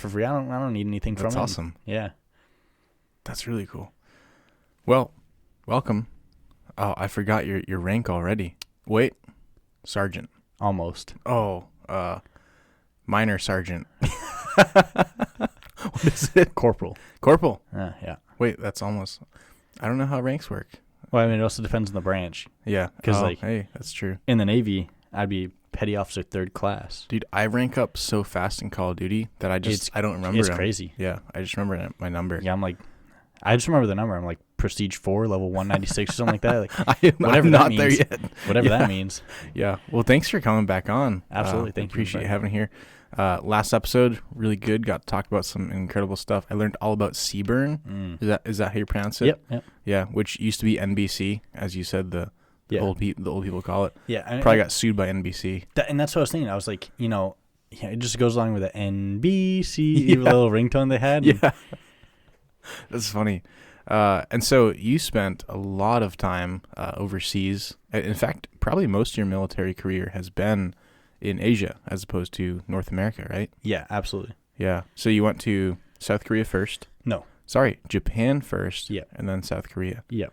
for free. I don't need anything from it. That's awesome. Yeah. That's really cool. Well, welcome. Oh, I forgot your rank already. Wait, sergeant. Almost. Oh, minor sergeant. What is it? Corporal. Corporal. Yeah. Wait, that's almost. I don't know how ranks work. Well, I mean, it also depends on the branch. Yeah. 'Cause, hey, that's true. In the Navy, I'd be petty officer 3rd class. Dude, I rank up so fast in Call of Duty that I don't remember. It's them. crazy. Yeah, I just remember my number. Yeah, I just remember the number. I'm like Prestige 4, level 196 or something like that. Like I'm not there yet. Whatever that means. Yeah. Well, thanks for coming back on. Absolutely. Thank you. Appreciate having you here. Last episode, really good. Got to talk about some incredible stuff. I learned all about Seaburn. Is that how you pronounce it? Yep. Yeah, which used to be NBC, as you said. The old people call it. Yeah. Probably got sued by NBC. And that's what I was thinking. I was like, it just goes along with the NBC little ringtone they had. Yeah. That's funny. And so you spent a lot of time overseas. In fact, probably most of your military career has been in Asia as opposed to North America, right? Yeah, absolutely. Yeah. So you went to South Korea first? No. Sorry, Japan first. Yeah. And then South Korea. Yep.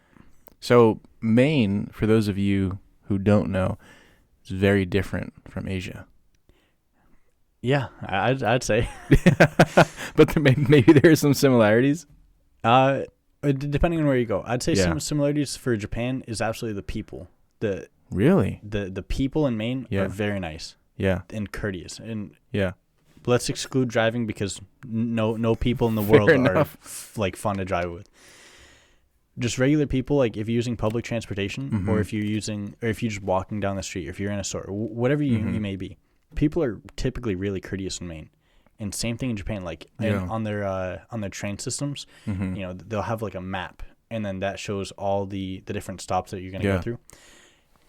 So Maine, for those of you who don't know, is very different from Asia. Yeah, I'd say. But maybe there are some similarities. Depending on where you go, I'd say some similarities for Japan is absolutely the people. Really? The people in Maine are very nice. Yeah. And courteous. And yeah. Let's exclude driving because no people in the world are fun to drive with. Just regular people, like if you're using public transportation or if you're just walking down the street, or if you're in a store, whatever you may be, people are typically really courteous in Maine. And same thing in Japan, on their train systems, they'll have like a map, and then that shows all the different stops that you're going to go through.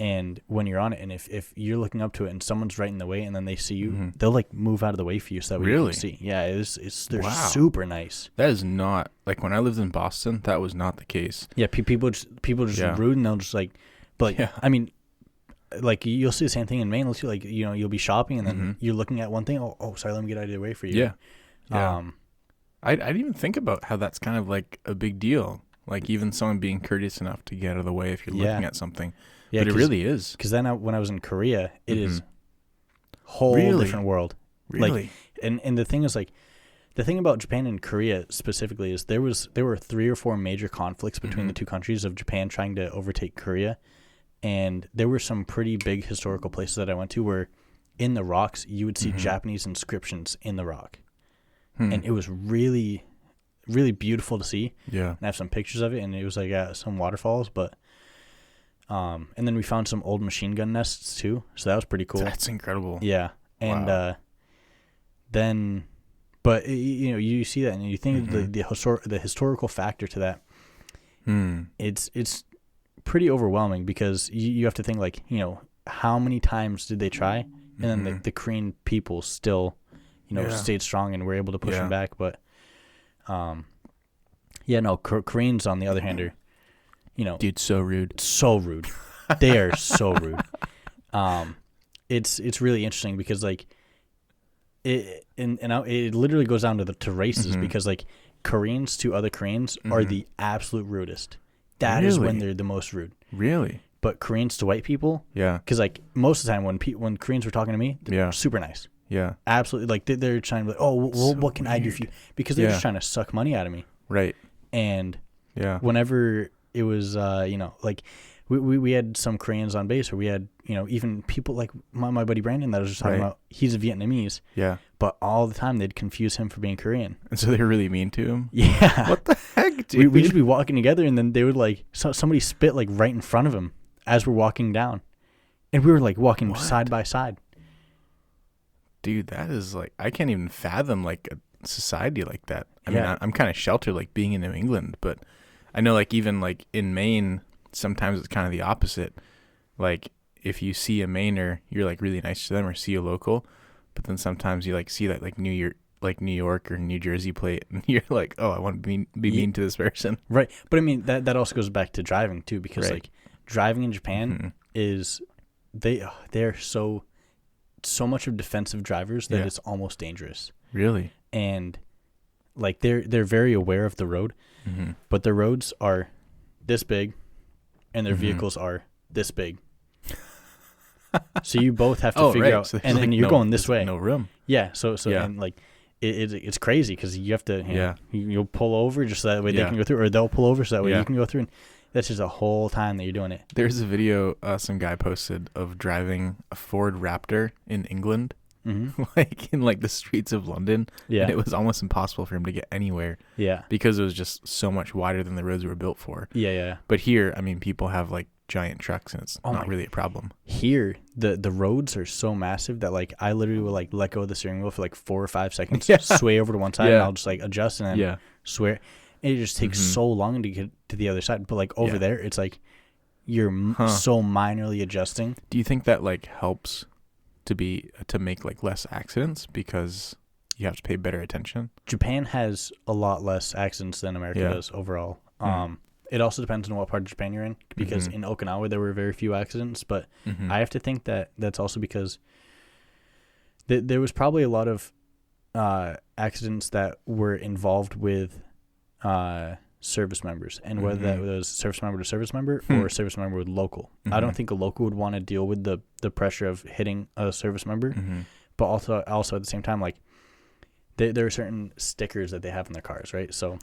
And when you're on it, and if you're looking up to it and someone's right in the way and then they see you, they'll like move out of the way for you so that you can see. Yeah, they're super nice. That is not, like when I lived in Boston, that was not the case. Yeah, people just rude, and they'll just I mean, like you'll see the same thing in Maine. You'll be shopping and then you're looking at one thing. Oh, sorry, let me get out of the way for you. Yeah. I didn't even think about how that's kind of like a big deal. Like even someone being courteous enough to get out of the way if you're looking at something. Yeah, but it really is. Because then when I was in Korea, it is a whole different world. Really? And the thing is, the thing about Japan and Korea specifically is there were 3 or 4 major conflicts between the two countries of Japan trying to overtake Korea. And there were some pretty big historical places that I went to where in the rocks you would see Japanese inscriptions in the rock. And it was really, really beautiful to see. Yeah. And I have some pictures of it, and it was like some waterfalls, but and then we found some old machine gun nests too, so that was pretty cool. That's incredible. Yeah. And then but you see that and you think the historical factor to that. It's pretty overwhelming because you have to think how many times did they try, and then the Korean people still stayed strong and were able to push them back. But Koreans on the other hand are dude, so rude. They are so rude. It's really interesting because it literally goes down to races because Koreans to other Koreans are the absolute rudest. That is when they're the most rude. Really? But Koreans to white people, because most of the time when Koreans were talking to me, they're super nice. Yeah, absolutely. They're trying to what can I do for you? Because they're just trying to suck money out of me. Right. And whenever it was we had some Koreans on base, or we had even people like my buddy Brandon that I was just talking about. He's a Vietnamese. Yeah. But all the time they'd confuse him for being Korean. And so they were really mean to him. Yeah. What the heck, dude? We'd just be walking together, and then they would somebody spit right in front of him as we're walking down, and we were walking side by side. Dude, that is I can't even fathom a society like that. I mean, I'm kind of sheltered being in New England, but I know even in Maine, sometimes it's kind of the opposite. If you see a Mainer, you're really nice to them, or see a local, but then sometimes you see that New York or New Jersey plate, and you're oh, I want to be mean to this person. Right. But I mean that also goes back to driving too, because driving in Japan is they're so much of defensive drivers that it's almost dangerous. Really? and like they're very aware of the road, but their roads are this big, and their vehicles are this big. So you both have to figure out, so and then you're going this way. No room. Yeah. So and like it's crazy because you have to. You'll pull over just so that way they can go through, or they'll pull over so that way you can go through. And that's just a whole time that you're doing it. There's a video some guy posted of driving a Ford Raptor in England. Like in like the streets of London, and it was almost impossible for him to get anywhere. Yeah, because it was just so much wider than the roads were built for. Yeah. But here, I mean, people have like giant trucks, and it's not really a problem. Here, the roads are so massive that like I literally will like let go of the steering wheel for like 4 or 5 seconds, sway over to one side, and I'll just like adjust and then swear. And it just takes so long to get to the other side. But like over there, it's like you're so minorly adjusting. Do you think that like helps to make like less accidents because you have to pay better attention? Japan has a lot less accidents than America does overall. It also depends on what part of Japan you're in, because in Okinawa there were very few accidents, but I have to think that that's also because there was probably a lot of accidents that were involved with service members, and whether that was service member to service member or service member with local. I don't think a local would want to deal with the pressure of hitting a service member, but also at the same time, like there are certain stickers that they have in their cars, right? So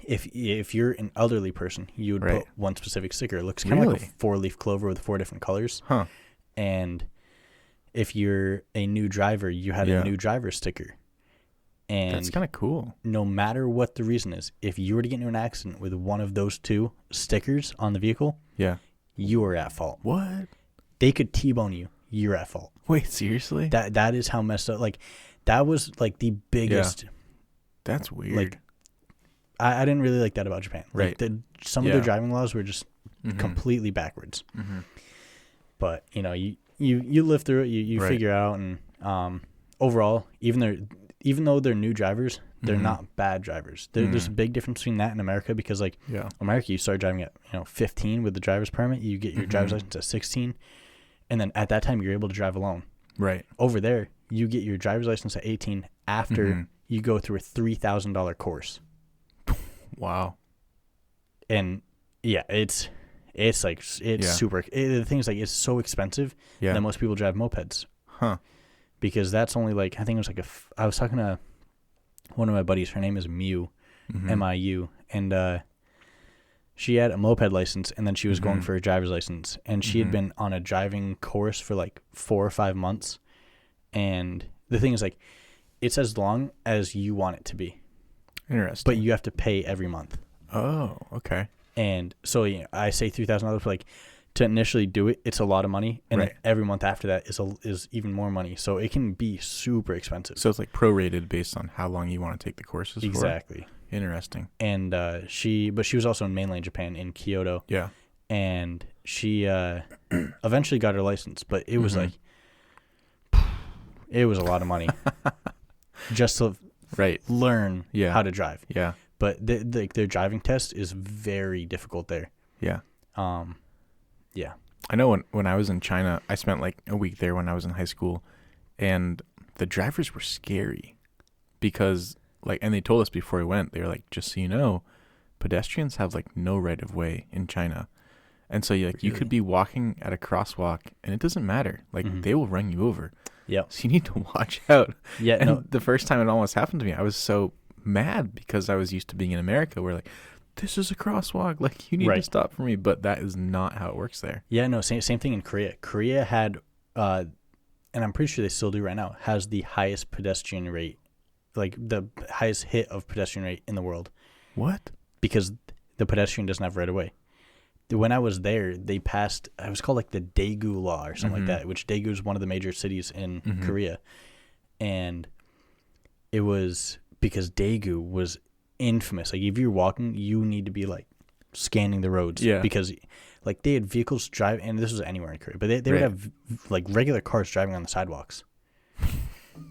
if you're an elderly person, you would put one specific sticker. It looks kind of like a 4-leaf clover with 4 different colors. And if you're a new driver, you had a new driver sticker. And that's kind of cool. No matter what the reason is, if you were to get into an accident with one of those 2 stickers on the vehicle, you are at fault. What? They could T-bone you. You're at fault. Wait, seriously? That is how messed up. Like, that was like the biggest. That's weird. Like, I didn't really like that about Japan. Like, some of their driving laws were just completely backwards. But you know, you live through it. You figure it out, and overall, even though they're new drivers, they're not bad drivers. There's a big difference between that and America, because like America, you start driving at 15 with the driver's permit. You get your driver's license at 16, and then at that time you're able to drive alone. Right. Over there, you get your driver's license at 18 after you go through a $3,000 course. Wow. And it's like super. The thing is, like, it's so expensive that most people drive mopeds. Because that's only like, I think it was like I was talking to one of my buddies. Her name is Miu, M-I-U, and she had a moped license, and then she was going for a driver's license, and she had been on a driving course for like 4 or 5 months. And the thing is, like, it's as long as you want it to be. Interesting. But you have to pay every month. Oh, okay. And so I say $3,000 for like, to initially do it, it's a lot of money, and then every month after that is even more money. So it can be super expensive. So it's like prorated based on how long you want to take the courses. Exactly. For? Interesting. And she was also in mainland Japan, in Kyoto. Yeah. And she eventually got her license, but it was like, it was a lot of money just to learn how to drive. Yeah. But their driving test is very difficult there. Yeah. Yeah. I know when I was in China, I spent like a week there when I was in high school, and the drivers were scary because and they told us before we went, they were like, just so you know, pedestrians have like no right of way in China. And so you could be walking at a crosswalk and it doesn't matter. Like they will run you over. Yeah. So you need to watch out. Yeah. And the first time it almost happened to me, I was so mad because I was used to being in America where like, this is a crosswalk, like you need to stop for me, but that is not how it works there. Yeah, no, same thing in Korea. Korea had, and I'm pretty sure they still do right now, has the highest pedestrian rate, like the highest hit of pedestrian rate in the world. What? Because the pedestrian doesn't have right of way. When I was there, they passed, it was called like the Daegu law or something like that, which Daegu is one of the major cities in Korea. And it was because Daegu was infamous. Like, if you're walking, you need to be like scanning the roads. Yeah. Because like they had vehicles drive, and this was anywhere in Korea, but they would have like regular cars driving on the sidewalks.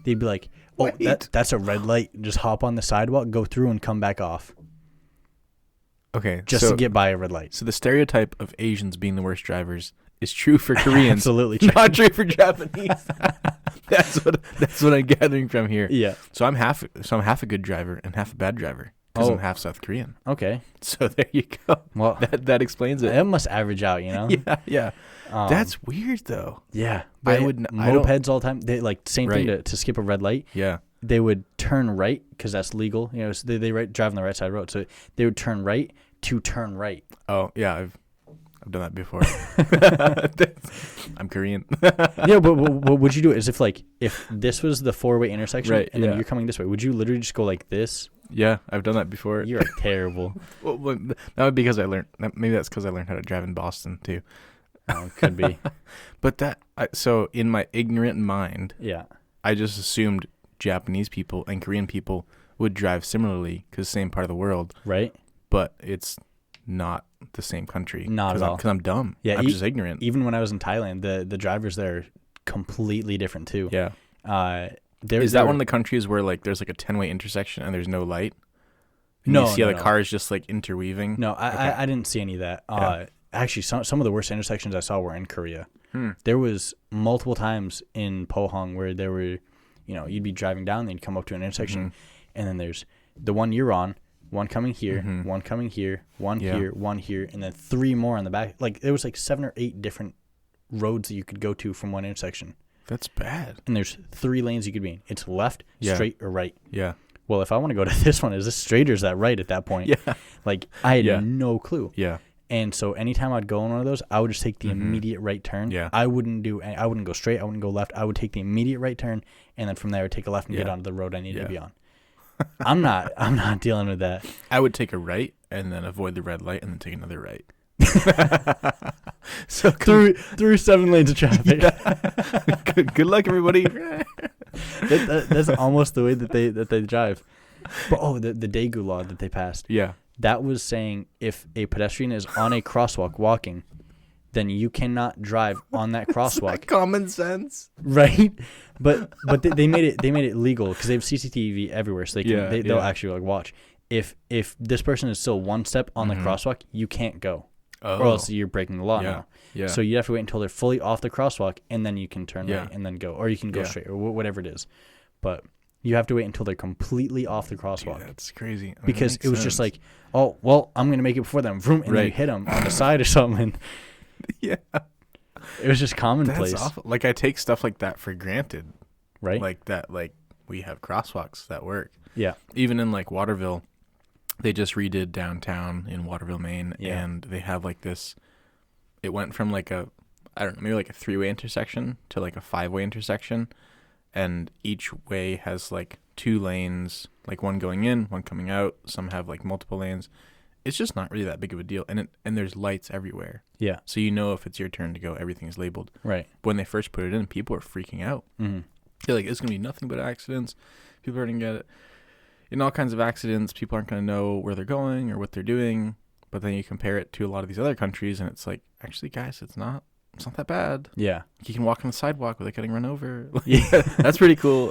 They'd be like, oh, that's a red light. Just hop on the sidewalk, go through, and come back off. Okay. Just to get by a red light. So the stereotype of Asians being the worst drivers is true for Koreans. Absolutely true. Not true for Japanese. That's what I'm gathering from here. Yeah. So I'm half a good driver and half a bad driver because I'm half South Korean. Okay. So there you go. Well, that explains it. It must average out, you know. Yeah. That's weird though. Yeah. But mopeds all the time. They like same thing Right. to skip a red light. Yeah. They would turn right because that's legal. You know, so they drive on the right side of the road. So they would turn right to turn right. Oh yeah, I've done that before. I'm Korean. Yeah, but what would you do is if this was the 4-way intersection, Right, and then you're coming this way, would you literally just go like this? Yeah, I've done that before. You're terrible. Well, that would be because I learned. Maybe that's because I learned how to drive in Boston too. Oh, could be. But so in my ignorant mind, Yeah. I just assumed Japanese people and Korean people would drive similarly because same part of the world. Right. But it's not the same country. Not at all. Because I'm dumb. Yeah, I'm just ignorant. Even when I was in Thailand, the drivers there are completely different too. Yeah. Is that one of the countries where like there's like a 10-way intersection and there's no light? And no, you see the cars just like interweaving? No, I didn't see any of that. Yeah. Actually, some of the worst intersections I saw were in Korea. There was multiple times in Pohang where there were, you'd be driving down, then you'd come up to an intersection, and then there's the one you're on, one coming here, one coming here, one here, one here, and then 3 more on the back. Like there was like 7 or 8 different roads that you could go to from one intersection. That's bad. And there's 3 lanes you could be in. It's left, straight, or right. Yeah. Well, if I want to go to this one, is this straight or is that right at that point? Yeah. Like I had no clue. Yeah. And so anytime I'd go on one of those, I would just take the immediate right turn. Yeah. I wouldn't go straight. I wouldn't go left. I would take the immediate right turn, and then from there, I'd take a left and get onto the road I needed to be on. I'm not dealing with that. I would take a right and then avoid the red light and then take another right. So through 7 lanes of traffic. Good luck, everybody. That's almost the way that they drive. But the Daegu law that they passed. Yeah. That was saying if a pedestrian is on a crosswalk walking, then you cannot drive on that crosswalk. Common sense, right? But they made it legal because they have CCTV everywhere, so they'll actually like watch. If this person is still 1 step on the crosswalk, you can't go, or else you're breaking the law now. Yeah. So you have to wait until they're fully off the crosswalk, and then you can turn right and then go, or you can go straight, or whatever it is. But you have to wait until they're completely off the crosswalk. Dude, that's crazy. Because it was just like, oh, well, I'm going to make it before them. Vroom, and then you hit them on the side or something. Yeah. It was just commonplace. That's awful. Like, I take stuff like that for granted. Right? Like that, like, we have crosswalks that work. Yeah. Even in, like, Waterville, they just redid downtown in Waterville, Maine, and they have, like, this, it went from, like, maybe like a 3-way intersection to, like, a 5-way intersection. And each way has like 2 lanes, like one going in, one coming out. Some have like multiple lanes. It's just not really that big of a deal. And there's lights everywhere. Yeah. So if it's your turn to go, everything's labeled. Right. But when they first put it in, people were freaking out. Mm-hmm. They're like, it's going to be nothing but accidents. People are going to get in all kinds of accidents. People aren't going to know where they're going or what they're doing. But then you compare it to a lot of these other countries, and it's like, actually, guys, it's not that bad. Yeah. You can walk on the sidewalk without getting run over. Yeah. That's pretty cool.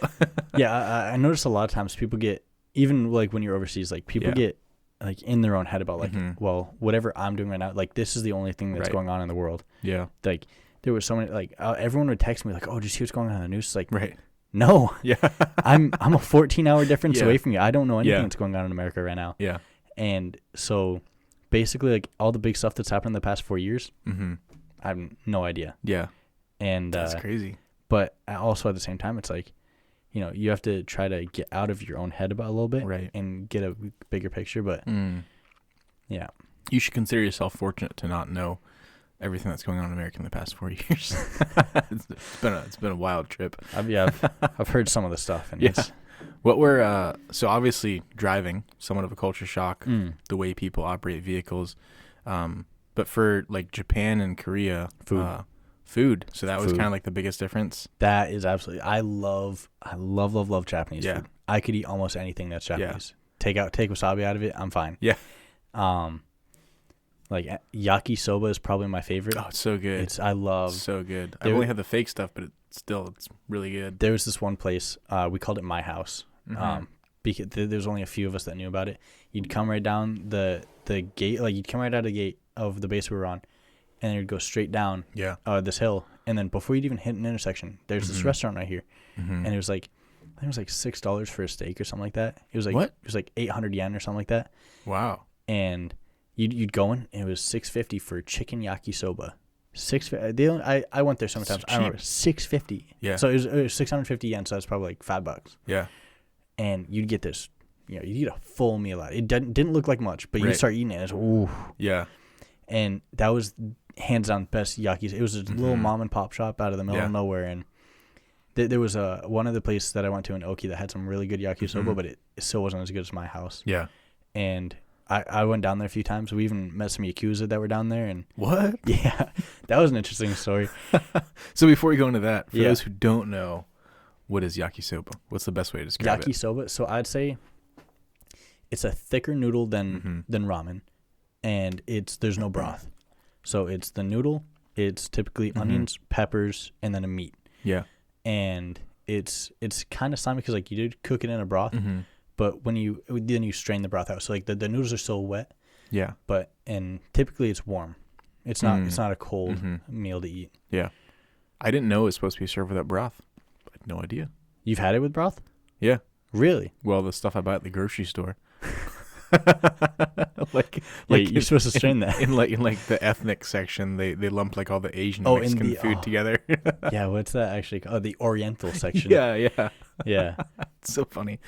Yeah. I noticed a lot of times people get, even like when you're overseas, like people get like in their own head about like, well, whatever I'm doing right now, like this is the only thing that's going on in the world. Yeah. Like there was so many, like everyone would text me like, oh, did you see what's going on in the news? It's like, no. Yeah. I'm a 14-hour difference away from you. I don't know anything that's going on in America right now. Yeah. And so basically like all the big stuff that's happened in the past 4 years, I have no idea. Yeah. And that's crazy. But also at the same time, it's like, you have to try to get out of your own head about a little bit and get a bigger picture. But yeah. You should consider yourself fortunate to not know everything that's going on in America in the past 4 years. It's been a wild trip. I've heard some of the stuff. And so obviously driving, somewhat of a culture shock, the way people operate vehicles. But for like Japan and Korea, food. So that was kind of like the biggest difference. That is absolutely. I love Japanese food. I could eat almost anything that's Japanese. Take wasabi out of it, I'm fine. Yeah. Like yakisoba is probably my favorite. Oh, it's so good. So good. I've only had the fake stuff, but it's really good. There was this one place, we called it My House. Because there's only a few of us that knew about it. You'd come right down the gate, like you'd come right out of the gate of the base we were on, and you'd go straight down this hill, And then before you'd even hit an intersection, there's this restaurant right here. And it was like, I think it was like $6 for a steak or something like that. It was like, what? It was like 800 yen or something like that. Wow. And you'd go in, and it was $6.50 for chicken yakisoba. I went there sometimes. I remember $6.50. Yeah. So it was 650 yen. So that's probably like $5. Yeah. And you'd get this, you get a full meal out. It didn't look like much, but you start eating it. It's ooh. Yeah. And that was hands down best yakis. It was a little mom and pop shop out of the middle of nowhere, and there was one of the places that I went to in Oki that had some really good yakisoba, but it still wasn't as good as my house. Yeah. And I went down there a few times. We even met some Yakuza that were down there. And what? Yeah, that was an interesting story. So before we go into that, for those who don't know, what is yakisoba? What's the best way to describe it? Yakisoba, so I'd say it's a thicker noodle than ramen, and there's no broth. So it's the noodle, it's typically onions, peppers, and then a meat. Yeah. And it's kind of slimy because like you did cook it in a broth. But then you strain the broth out, so like the noodles are still wet. Yeah. And typically it's warm. It's not a cold meal to eat. Yeah. I didn't know it was supposed to be served without broth. I had no idea. You've had it with broth? Yeah. Really? Well, the stuff I buy at the grocery store. You're supposed to strain that. In like the ethnic section, they lump like all the Asian Mexican food together. Yeah, what's that actually called? The Oriental section. Yeah. It's so funny.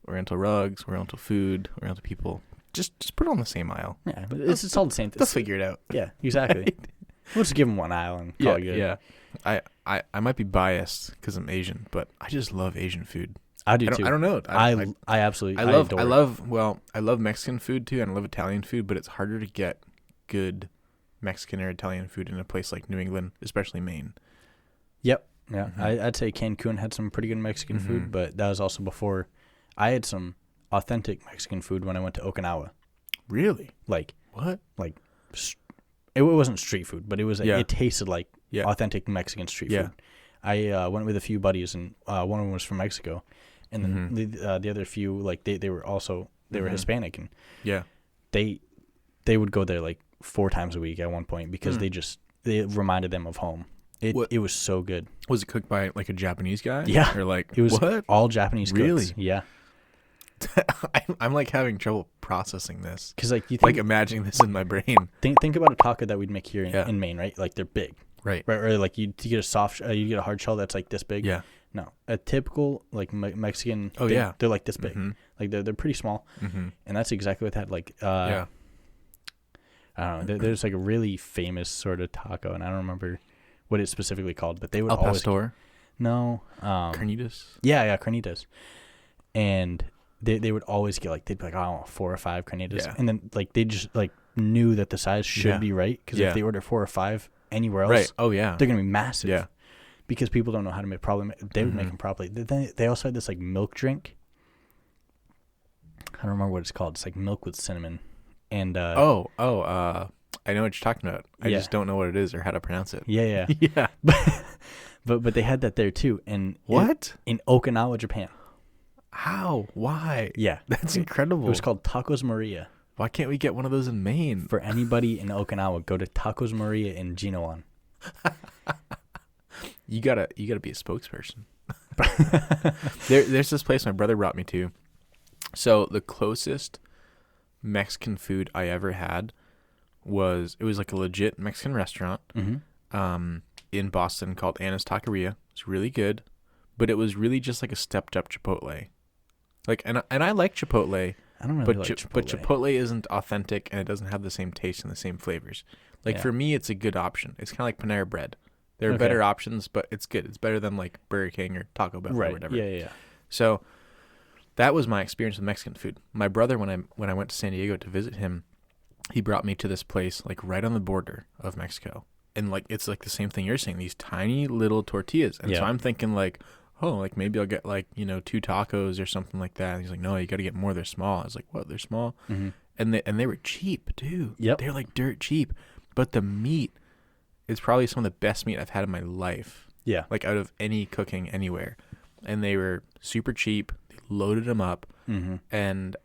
Oriental rugs, Oriental food, Oriental people. Just put it on the same aisle. Yeah, but it's all the same thing. They'll figure it out. Yeah, exactly. Right? We'll just give them one aisle and call it good. Yeah. I might be biased because I'm Asian, but I just love Asian food. I do too. I don't know. I absolutely. I love Mexican food too, and I love Italian food, but it's harder to get good Mexican or Italian food in a place like New England, especially Maine. Yep. Yeah. I'd say Cancun had some pretty good Mexican food, but that was also before I had some authentic Mexican food when I went to Okinawa. Really? Like what? Like it wasn't street food, but it tasted like authentic Mexican street food. I went with a few buddies, and one of them was from Mexico, and then the other few, like they were Hispanic, and they would go there like 4 times a week at one point because they reminded them of home. It was so good. Was it cooked by like a Japanese guy? Yeah. Or like it was what? All Japanese cooks. Really? Yeah. I'm like having trouble processing this because like you imagining this in my brain. Think about a taco that we'd make here in Maine, right? Like they're big, right? Or like you get you get a hard shell that's like this big. Yeah. No, a typical like Mexican. Oh they're like this big. Like they're pretty small, and that's exactly what that like. I don't know. There's like a really famous sort of taco, and I don't remember what it's specifically called, but they would always. Pastor? No. Carnitas? Yeah, carnitas. And they would always get like, they'd be like, oh, I want 4 or 5 carnitas. Yeah. And then like they just like knew that the size should be right. Because if they order 4 or 5 anywhere else, they're going to be massive. Yeah. Because people don't know how to make they would make them properly. They also had this like milk drink. I don't remember what it's called. It's like milk with cinnamon. And I know what you're talking about. I just don't know what it is or how to pronounce it. Yeah. Yeah. But they had that there too. And what? In Okinawa, Japan. How? Why? Yeah. That's incredible. It was called Tacos Maria. Why can't we get one of those in Maine? For anybody in Okinawa, go to Tacos Maria in Ginowan. You gotta be a spokesperson. There's this place my brother brought me to. So the closest Mexican food I ever had was like a legit Mexican restaurant in Boston called Anna's Taqueria. It's really good, but it was really just like a stepped up Chipotle. Like and I like Chipotle. I don't really like Chipotle. But Chipotle isn't authentic and it doesn't have the same taste and the same flavors. Like for me, it's a good option. It's kind of like Panera Bread. There are better options, but it's good. It's better than like Burger King or Taco Bell or whatever. Yeah. So that was my experience with Mexican food. My brother, when I went to San Diego to visit him, he brought me to this place like right on the border of Mexico. And like it's like the same thing you're saying, these tiny little tortillas. And so I'm thinking like, oh, like maybe I'll get like, 2 tacos or something like that. And he's like, no, you got to get more. They're small. I was like, what? They're small? Mm-hmm. And they were cheap too. Yep. They're like dirt cheap. But the meat is probably some of the best meat I've had in my life. Yeah. Like out of any cooking anywhere. And they were super cheap. They loaded them up, Mm-hmm. and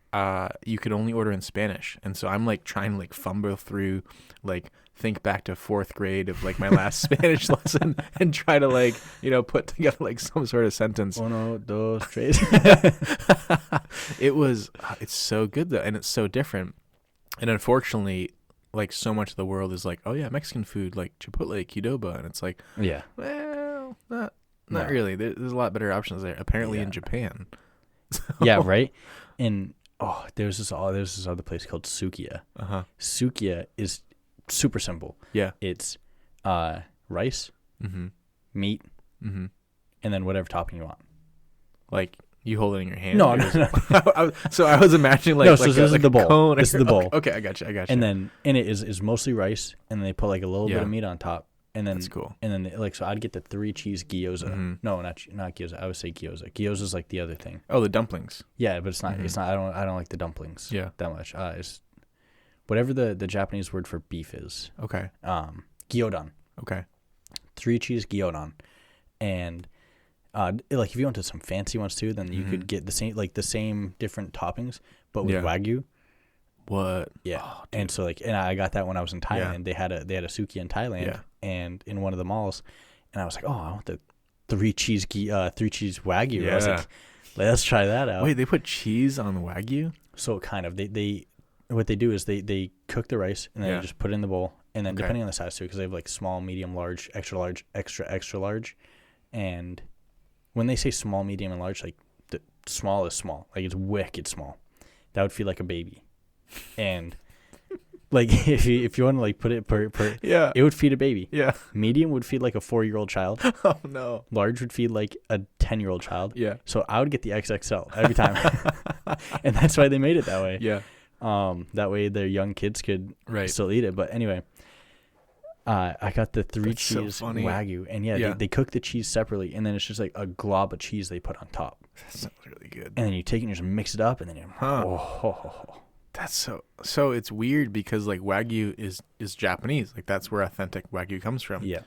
you could only order in Spanish. And so I'm like trying to like fumble through, like think back to 4th grade of like my last Spanish lesson and try to like, put together like some sort of sentence. Uno, dos, tres. It's so good though, and it's so different. And unfortunately, like so much of the world is like, oh yeah, Mexican food, like Chipotle, Qdoba, and it's like, Yeah. well, not really. There's a lot better options there. Apparently in Japan. Yeah, right. And there's this other place called Sukiya. Sukiya is super simple. Yeah. It's rice, meat, and then whatever topping you want. Like you hold it in your hand. No. So I was imagining like, no. So this is the bowl. Cone this is the bowl. Okay, I got you. And then in it is mostly rice, and then they put like a little bit of meat on top. And then that's cool. And then so I'd get the 3 cheese gyoza. No, not gyoza. I would say gyoza. Gyoza is like the other thing. Oh, the dumplings. Yeah, but it's not. It's not. I don't like the dumplings. Yeah. That much. It's whatever the Japanese word for beef is. Okay. Gyudon. Okay. 3 cheese gyudon, and like if you went to some fancy ones too, then you could get the same different toppings, but with wagyu. What? Yeah. Oh, and so and I got that when I was in Thailand. They had a suki in Thailand, and in one of the malls, and I was like, oh, I want the 3 cheese wagyu. Yeah. I was like, let's try that out. Wait, they put cheese on wagyu? So kind of they what they do is they cook the rice and then they just put it in the bowl, and then depending on the size too, because they have like small, medium, large, extra large, extra large, and when they say small, medium, and large, like the small is small, like it's wicked small. That would feel like a baby. And like if you want to like put it per it would feed a baby. Yeah. Medium would feed like a 4-year-old child. Oh no. Large would feed like a 10-year-old child. Yeah. So I would get the XXL every time. And that's why they made it that way. Yeah. That way their young kids could still eat it. But anyway, I got the 3 cheese wagyu, and they cook the cheese separately, and then it's just like a glob of cheese they put on top. That sounds really good. And then you take it and just mix it up, and then That's so it's weird because like wagyu is Japanese. Like that's where authentic wagyu comes from. Yeah.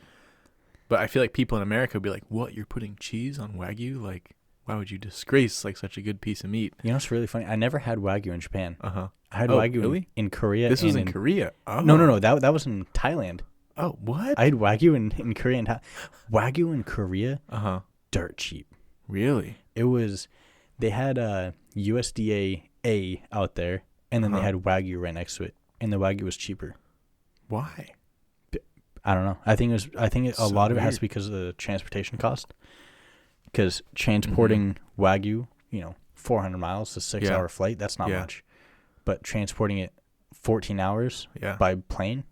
But I feel like people in America would be like, "What? You're putting cheese on wagyu? Like why would you disgrace like such a good piece of meat?" You know what's really funny? I never had wagyu in Japan. I had wagyu in Korea. This was in Korea. Oh. No. That was in Thailand. Oh, what? I had wagyu in Korea and wagyu in Korea. Dirt cheap. Really? It was. They had USDA out there, and then they had wagyu right next to it, and the wagyu was cheaper. Why? I don't know. I think a lot of it has to be because of the transportation cost. Because transporting wagyu, 400 miles, a 6-hour flight, that's not much. But transporting it 14 hours by plane.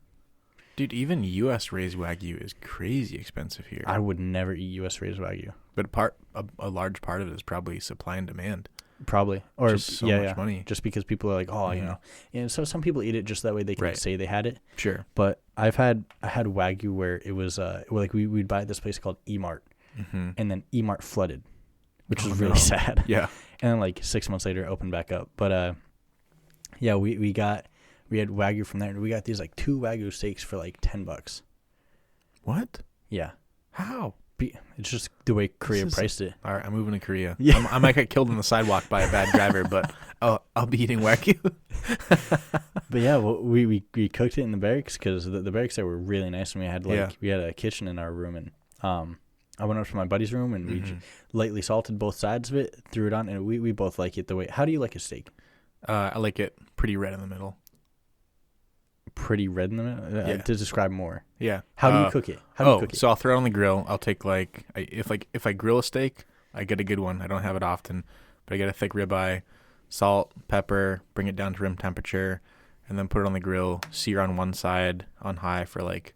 Dude, even U.S. raised wagyu is crazy expensive here. I would never eat U.S. raised wagyu. But a large part of it is probably supply and demand. Probably. Or just so much money. Just because people are like, and so some people eat it just that way they can say they had it. Sure. But I had wagyu where it was like we'd buy at this place called E-Mart. And then E-Mart flooded, which was really sad. Yeah. And then like 6 months later it opened back up. But we had wagyu from there, and we got these like 2 wagyu steaks for like $10. What? Yeah. How? It's just the way Korea priced it. All right, I'm moving to Korea. Yeah. I might get killed on the sidewalk by a bad driver, but I'll be eating wagyu. But yeah, well, we cooked it in the barracks because the barracks there were really nice, and we had a kitchen in our room, and I went up to my buddy's room and we lightly salted both sides of it, threw it on, and we both like it the way. How do you like a steak? I like it pretty red in the middle. Pretty red in the middle? To describe more. Yeah. How do you cook it? How do you cook it? So I'll throw it on the grill. I'll take if I grill a steak, I get a good one. I don't have it often, but I get a thick ribeye, salt, pepper, bring it down to room temperature, and then put it on the grill, sear on one side on high for like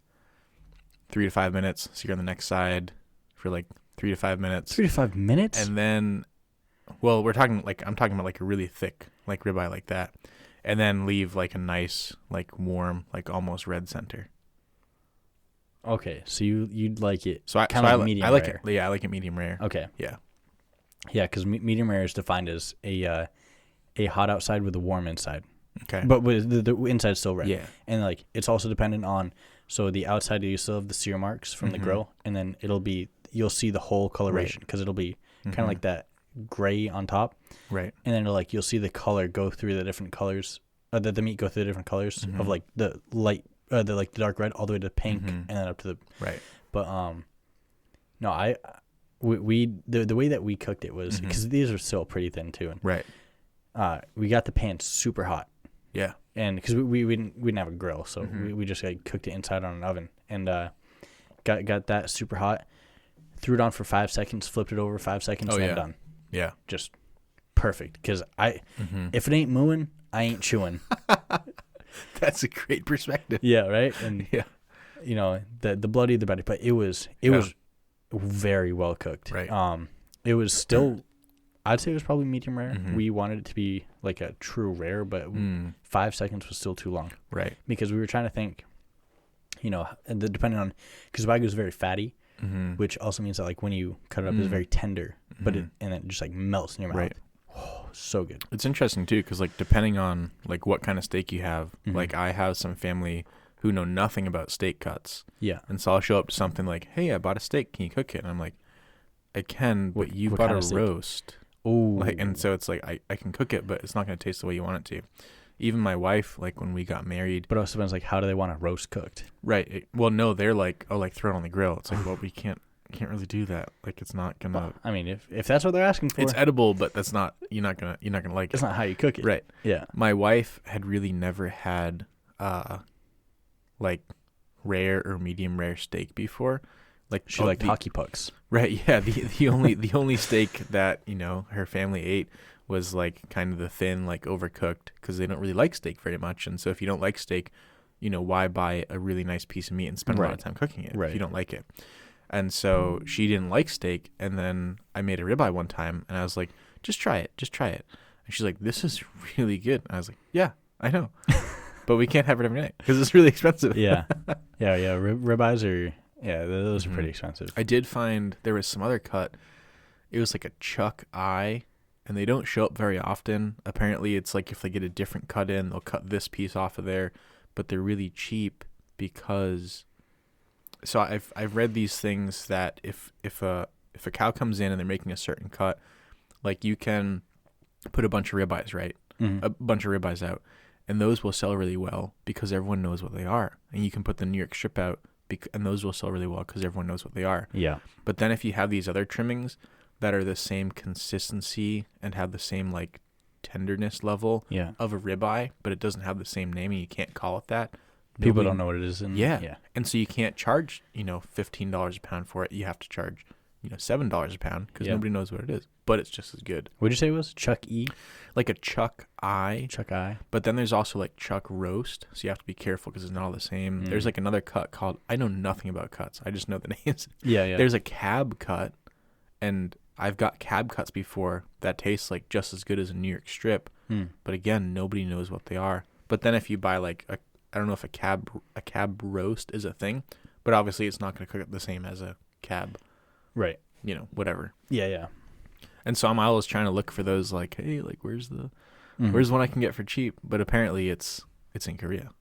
3 to 5 minutes, sear on the next side for like 3 to 5 minutes. 3 to 5 minutes? And then, well, I'm talking about like a really thick like ribeye like that. And then leave like a nice, like warm, like almost red center. Okay, so you'd like it medium rare. Like it. Yeah, I like it medium rare. Okay. Yeah. Yeah, because medium rare is defined as a hot outside with a warm inside. Okay. But with the inside still red. Yeah. And like it's also dependent on, so the outside you still have the sear marks from the grill, and then you'll see the whole coloration because it'll be kind of like that gray on top. Right. And then like you'll see the color go through the different colors, the meat go through the different colors of like the light, the dark red all the way to pink and then up to the right. But no, the way that we cooked it was because these are still pretty thin too, and right. We got the pan super hot. Yeah. And because we didn't have a grill, so we just like cooked it inside on an oven, and got that super hot. Threw it on for 5 seconds, flipped it over 5 seconds, and then done. Yeah, just perfect. Because if it ain't mooing, I ain't chewing. That's a great perspective. Yeah, right. And you know, the bloody the better, but it was very well cooked. Right. It was still. I'd say it was probably medium rare. We wanted it to be like a true rare, but 5 seconds was still too long. Right. Because we were trying to think, you know, depending on, because wagyu is very fatty, which also means that like when you cut it up, it's very tender, but and it just like melts in your mouth. Right. Oh, so good. It's interesting too, because like depending on like what kind of steak you have, like I have some family who know nothing about steak cuts. Yeah. And so I'll show up to something like, hey, I bought a steak. Can you cook it? And I'm like, I can, but you bought a roast. Oh, like, and so it's like I can cook it, but it's not going to taste the way you want it to. Even my wife, like when we got married, but also depends like how do they want a roast cooked? Right. Well, no, they're like, oh, like throw it on the grill. It's like, well, we can't really do that. Like it's not gonna. Well, I mean, if that's what they're asking for, it's edible, but that's not. You're not gonna like it. It's not how you cook it. Right. Yeah. My wife had really never had like rare or medium rare steak before. Like she liked hockey pucks. Right. Yeah. The only steak that her family ate was like kind of the thin, like overcooked, because they don't really like steak very much. And so if you don't like steak, why buy a really nice piece of meat and spend a lot of time cooking it if you don't like it? And so she didn't like steak. And then I made a ribeye one time and I was like, just try it. And she's like, this is really good. And I was like, yeah, I know. But we can't have it every night because it's really expensive. Yeah. Ribeyes are, those are pretty expensive. I did find there was some other cut. It was like a chuck eye. And they don't show up very often. Apparently, it's like if they get a different cut in, they'll cut this piece off of there. But they're really cheap because. So I've read these things that if a cow comes in and they're making a certain cut, like you can put a bunch of ribeyes, right? A bunch of ribeyes out, and those will sell really well because everyone knows what they are. And you can put the New York strip out, and those will sell really well because everyone knows what they are. Yeah. But then if you have these other trimmings that are the same consistency and have the same like tenderness level of a ribeye, but it doesn't have the same name and you can't call it that. People don't know what it is. And so you can't charge, $15 a pound for it. You have to charge, $7 a pound because nobody knows what it is, but it's just as good. What'd you say it was? Chuck E? Like a chuck eye. Chuck eye. But then there's also like chuck roast. So you have to be careful because it's not all the same. There's like another cut called, I know nothing about cuts. I just know the names. Yeah. There's a cab cut, and I've got cab cuts before that taste like just as good as a New York strip. But again, nobody knows what they are. But then if you buy like I don't know if a cab roast is a thing, but obviously it's not going to cook it the same as a cab. Right. Whatever. Yeah. And so I'm always trying to look for those like, hey, like where's one I can get for cheap? But apparently it's in Korea.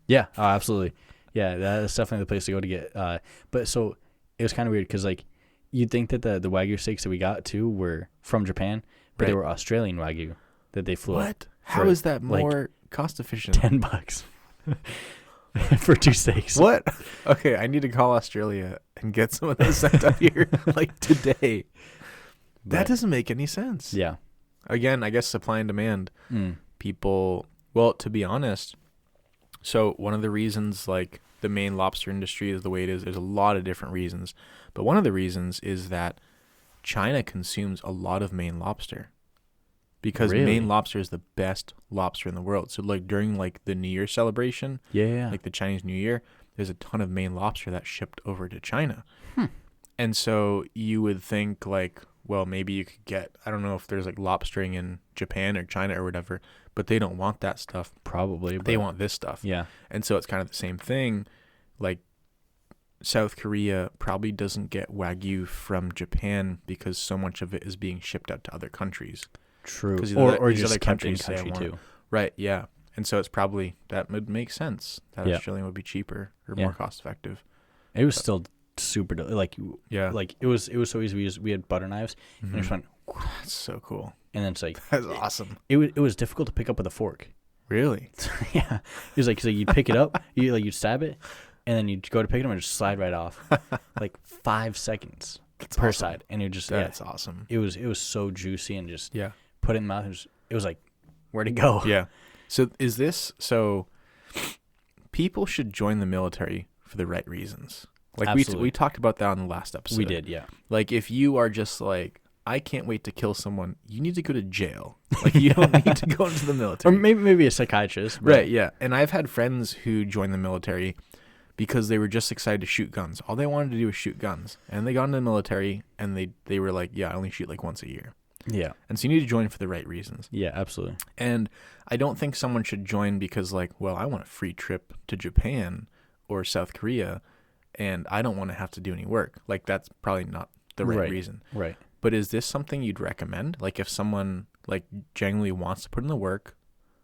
Yeah, absolutely. Yeah, that's definitely the place to go to get. But so it was kind of weird because like you'd think that the Wagyu steaks that we got too were from Japan, but they were Australian Wagyu that they flew. What? How is that more cost efficient? $10 for 2 steaks. What? Okay, I need to call Australia and get some of those sent up here like today. That doesn't make any sense. Yeah. Again, I guess supply and demand. People, well, to be honest, so one of the reasons like the Maine lobster industry is the way it is, there's a lot of different reasons. But one of the reasons is that China consumes a lot of Maine lobster. Because Maine lobster is the best lobster in the world. So like during like the New Year celebration, like the Chinese New Year, there's a ton of Maine lobster that's shipped over to China. And so you would think like, well, maybe you could get, I don't know if there's like lobstering in Japan or China or whatever, but they don't want that stuff. Probably. They want this stuff. Yeah. And so it's kind of the same thing. Like South Korea probably doesn't get Wagyu from Japan because so much of it is being shipped out to other countries. True. Or just other countries country too. Right, yeah. And so it's probably, that would make sense. That Australian would be cheaper or more cost effective. It was still super, like it was so easy. We had butter knives and we just went That's so cool. And then it's like that's awesome. It was difficult to pick up with a fork. Really? Yeah. It was like, so you'd pick it up, you'd stab it, and then you'd go to pick it up and just slide right off. Like 5 seconds per side. And it just, that's awesome. It was so juicy and just yeah. put it in the mouth. It was like, where'd it go? Yeah. So people should join the military for the right reasons. Like we talked about that on the last episode. We did, yeah. Like if you are just like, I can't wait to kill someone, you need to go to jail. Like you don't need to go into the military. Or maybe a psychiatrist. Right, yeah. And I've had friends who joined the military because they were just excited to shoot guns. All they wanted to do was shoot guns. And they got into the military and they were like, yeah, I only shoot like once a year. Yeah. And so you need to join for the right reasons. Yeah, absolutely. And I don't think someone should join because like, well, I want a free trip to Japan or South Korea and I don't want to have to do any work. Like that's probably not the right reason. Right. But is this something you'd recommend? Like if someone like genuinely wants to put in the work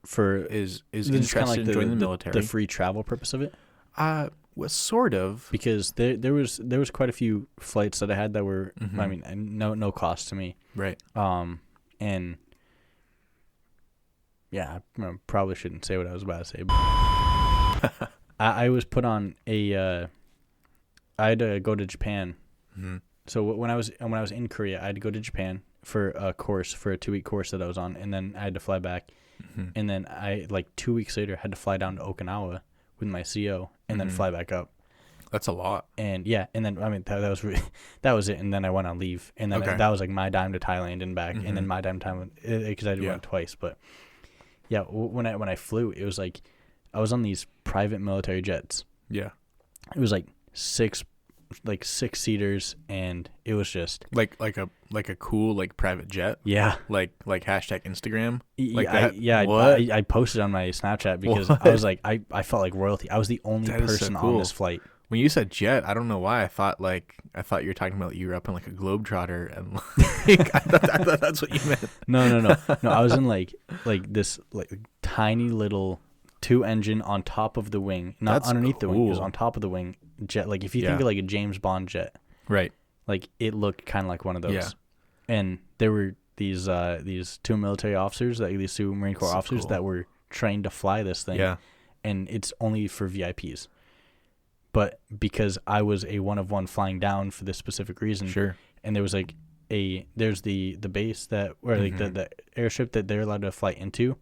is interested in joining the military. The free travel purpose of it? Well, sort of. Because there was quite a few flights that I had that were I mean no cost to me. Right. And yeah, I probably shouldn't say what I was about to say. But I was put on I had to go to Japan. Mm-hmm. So when I was in Korea, I had to go to Japan for a 2-week course that I was on, and then I had to fly back, and then I 2 weeks later had to fly down to Okinawa with my CO, and then fly back up. That's a lot. And yeah, and then I mean that was that was it, and then I went on leave, and then that was like my dime to Thailand and back, and then my dime to Thailand because I went twice. But yeah, when I flew, it was like I was on these private military jets. Yeah, it was like six seaters, and it was just like a cool like private jet. Yeah, like hashtag Instagram. Like I posted on my Snapchat because I was like I felt like royalty. I was the only person on this flight. When you said jet, I don't know why I thought you were talking about you were up in like a Globetrotter and like, I thought that's what you meant. No. I was in like this like tiny little 2-engine on top of the wing, not that's underneath cool. the wing. It was on top of the wing jet. Like if you think of like a James Bond jet, right? Like it looked kind of like one of those. Yeah. And there were these 2 military officers, these 2 Marine Corps officers that were trained to fly this thing. Yeah. And it's only for VIPs. But because I was a one of one flying down for this specific reason, sure. And there was like there's the base that where like the airstrip that they're allowed to fly into,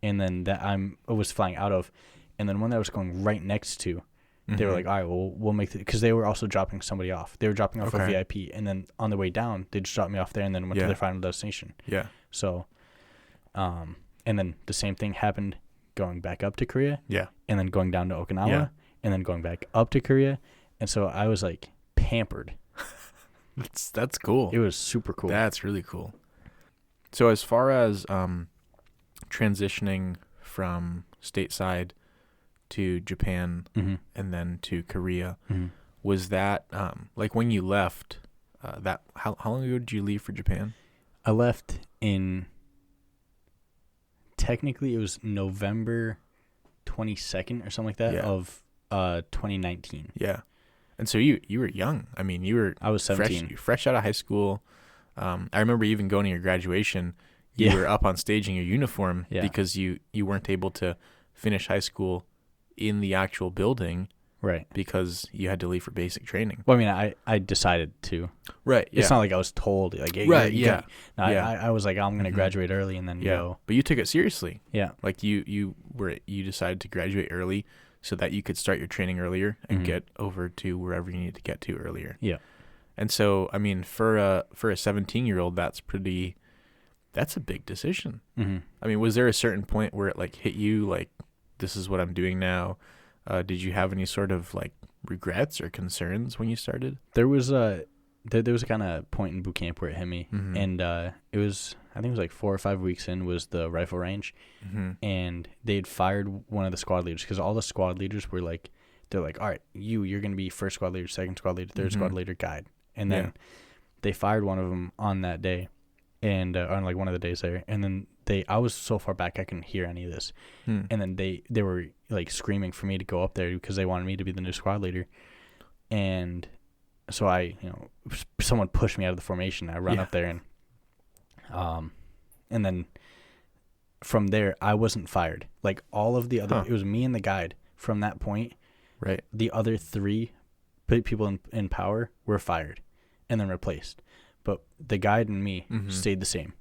and then that I was flying out of, and then one that I was going right next to, they were like, all right, well we'll make it, because they were also dropping somebody off. They were dropping off a VIP, and then on the way down they just dropped me off there, and then went to their final destination. Yeah. So, and then the same thing happened going back up to Korea. Yeah. And then going down to Okinawa. Yeah. And then going back up to Korea. And so I was like pampered. That's cool. It was super cool. That's really cool. So as far as transitioning from stateside to Japan and then to Korea, was that like when you left that how long ago did you leave for Japan? I left in technically it was November 22nd or something like that of 2019. Yeah. And so you were young. I mean, I was 17. Fresh out of high school. I remember even going to your graduation, you were up on stage in your uniform because you weren't able to finish high school in the actual building. Right. Because you had to leave for basic training. Well, I mean, I decided to. Right. Yeah. It's not like I was told. Like, hey, right. Yeah. No, I was like, I'm going to graduate early and then go. But you took it seriously. Yeah. Like you decided to graduate early so that you could start your training earlier and get over to wherever you need to get to earlier. Yeah. And so, I mean, for a 17-year-old, that's a big decision. Mm-hmm. I mean, was there a certain point where it like hit you like, this is what I'm doing now? Did you have any sort of like regrets or concerns when you started? There was a kind of point in boot camp where it hit me, and it was, I think it was like 4 or 5 weeks in, was the rifle range, and they'd fired one of the squad leaders because all the squad leaders were like, they're like, all right, you're gonna be first squad leader, second squad leader, third squad leader, guide, and then they fired one of them on that day, and on like one of the days there, and then I was so far back I couldn't hear any of this, and then they were like screaming for me to go up there because they wanted me to be the new squad leader, and so someone pushed me out of the formation. I run up there and And then from there, I wasn't fired. Like all of the other, it was me and the guide. From that point, right, the other 3 people in power were fired and then replaced. But the guide and me stayed the same.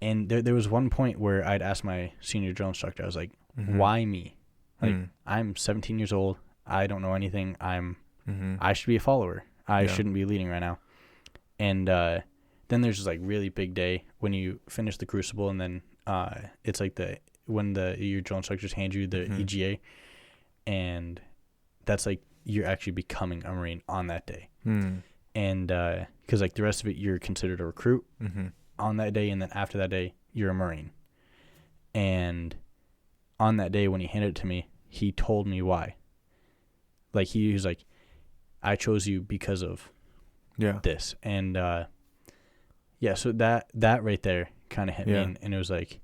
And there was one point where I'd asked my senior drill instructor, I was like, why me? Like, I'm 17 years old. I don't know anything. I should be a follower. I shouldn't be leading right now. And then there's this like really big day when you finish the crucible, and then it's like when your drill instructors hand you the EGA, and that's like you're actually becoming a Marine on that day. And because like the rest of it, you're considered a recruit on that day, and then after that day, you're a Marine. And on that day when he handed it to me, he told me why. Like he was like, I chose you because of this. And so that right there kind of hit me, and it was like,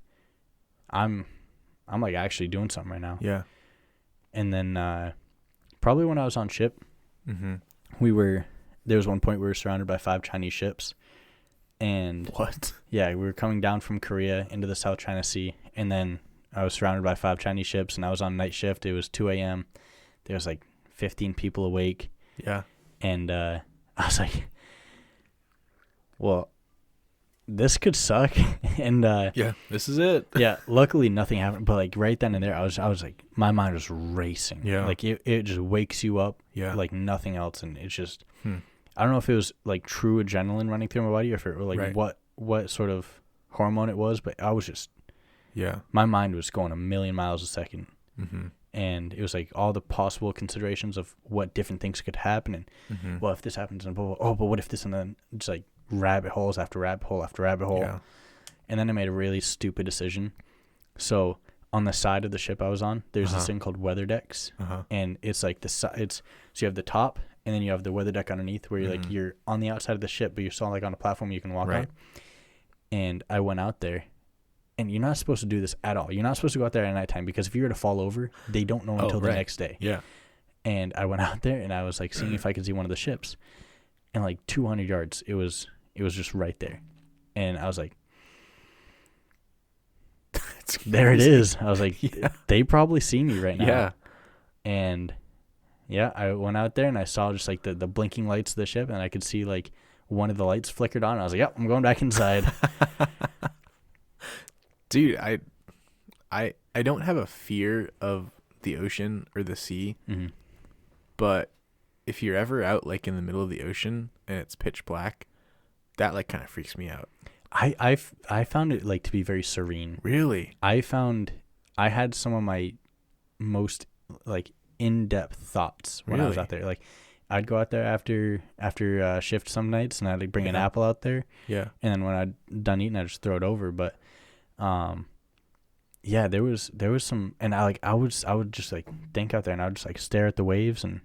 I'm like actually doing something right now. Yeah. And then probably when I was on ship, there was one point we were surrounded by 5 Chinese ships. And what? Yeah, we were coming down from Korea into the South China Sea, and then I was surrounded by 5 Chinese ships, and I was on night shift. It was 2 a.m. There was like 15 people awake. Yeah. And I was like, well, this could suck. And this is it. Yeah, luckily nothing happened, but like right then and there I was like, my mind was racing. Yeah. Like it just wakes you up like nothing else, and it's just I don't know if it was like true adrenaline running through my body, or if it was like what sort of hormone it was, but I was just my mind was going a million miles a second. And it was like all the possible considerations of what different things could happen, and well, if this happens, and blah, blah, but what if this, and then just like rabbit holes after rabbit hole after rabbit hole. Yeah. And then I made a really stupid decision. So on the side of the ship I was on, there's this thing called weather decks, and it's like so you have the top, and then you have the weather deck underneath, where you're like you're on the outside of the ship, but you're still like on a platform you can walk on. And I went out there, and you're not supposed to do this at all. You're not supposed to go out there at nighttime, because if you were to fall over, they don't know until the next day. Yeah. And I went out there, and I was like seeing if I could see one of the ships, and like 200 yards, it was just right there, and I was like, there it is. I was like, they probably see me right now. Yeah. And I went out there, and I saw just like the blinking lights of the ship, and I could see like one of the lights flickered on. I was like, yep, I'm going back inside. Dude, I don't have a fear of the ocean or the sea, but if you're ever out like in the middle of the ocean and it's pitch black, that like kind of freaks me out. I found it like to be very serene. Really? I had some of my most like in-depth thoughts when I was out there. Like I'd go out there after shift some nights, and I'd like bring an apple out there. Yeah. And then when I'd done eating, I'd just throw it over. But there was some, and I would just like think out there, and I would just like stare at the waves, and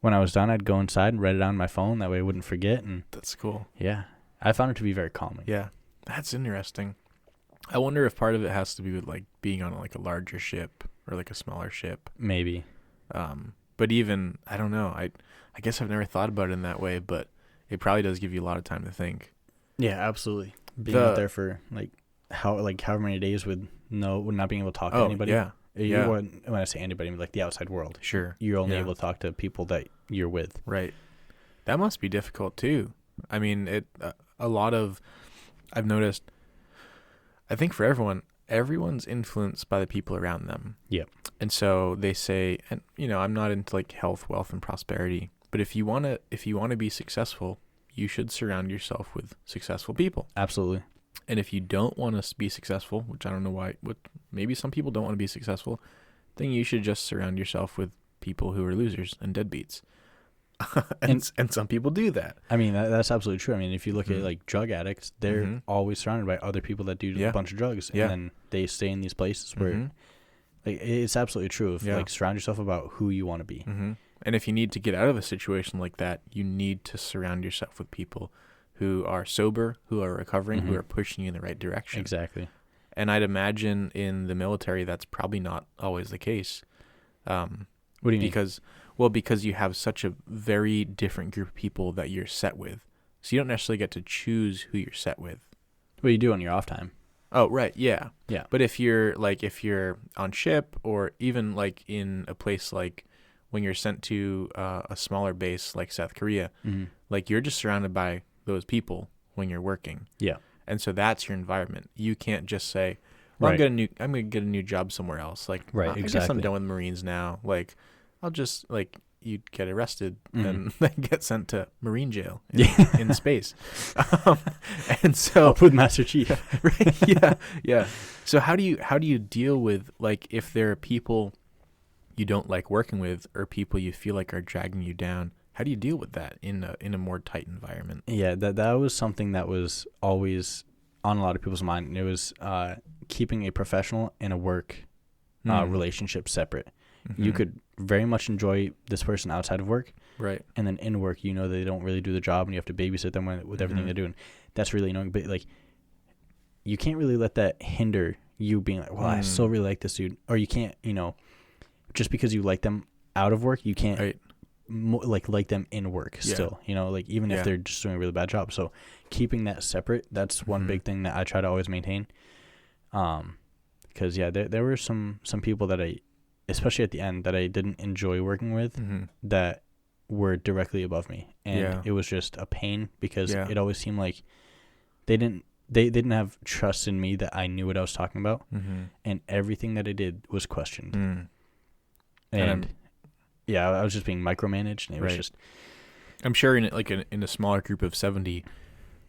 when I was done, I'd go inside and write it on my phone. That way I wouldn't forget. And that's cool. Yeah. I found it to be very calming. Yeah. That's interesting. I wonder if part of it has to be with like being on like a larger ship or like a smaller ship. Maybe. But even, I don't know. I guess I've never thought about it in that way, but it probably does give you a lot of time to think. Yeah, absolutely. Being out there for like however many days with not being able to talk to anybody. Yeah. When I say anybody, I mean like the outside world. Sure. You're only able to talk to people that you're with. Right. That must be difficult too. I mean, a lot of, I've noticed, I think for everyone's influenced by the people around them. Yep. And so they say, and I'm not into like health, wealth, and prosperity, but if you want to be successful, you should surround yourself with successful people. Absolutely. And if you don't want to be successful, which I don't know why, maybe some people don't want to be successful, then you should just surround yourself with people who are losers and deadbeats. and some people do that. I mean, that's absolutely true. I mean, if you look at like drug addicts, they're always surrounded by other people that do a bunch of drugs, and then they stay in these places where like, it's absolutely true. Like surround yourself about who you want to be. And if you need to get out of a situation like that, you need to surround yourself with people who are sober, who are recovering, who are pushing you in the right direction. Exactly. And I'd imagine in the military that's probably not always the case. What do you mean? Because you have such a very different group of people that you're set with. So you don't necessarily get to choose who you're set with. Well, you do on your off time. Oh, right. Yeah. Yeah. But if you're on ship, or even like in a place like when you're sent to a smaller base like South Korea, like you're just surrounded by those people when you're working. Yeah. And so that's your environment. You can't just say, well, I'm gonna get a new job somewhere else. Like, I guess I'm done with Marines now. Like, I'll just like, you'd get arrested and then get sent to Marine jail in space. And so up with Master Chief. Right? Yeah. Yeah. So how do you deal with, like, if there are people you don't like working with, or people you feel like are dragging you down? How do you deal with that in a more tight environment? Yeah, that was something that was always on a lot of people's mind. And it was keeping a professional and a work relationship separate. You could very much enjoy this person outside of work, right? And then in work, you know, they don't really do the job, and you have to babysit them with everything they're doing. That's really annoying. But like, you can't really let that hinder you being like, well, I still really like this dude. Or you can't, you know, just because you like them out of work, you can't like them in work still. You know, like even if they're just doing a really bad job. So keeping that separate, that's one big thing that I try to always maintain. Because there were some people that especially at the end, that I didn't enjoy working with, that were directly above me, and it was just a pain, because it always seemed like they didn't have trust in me that I knew what I was talking about, and everything that I did was questioned. And I was just being micromanaged, and it was just. I'm sure in a smaller group of 70,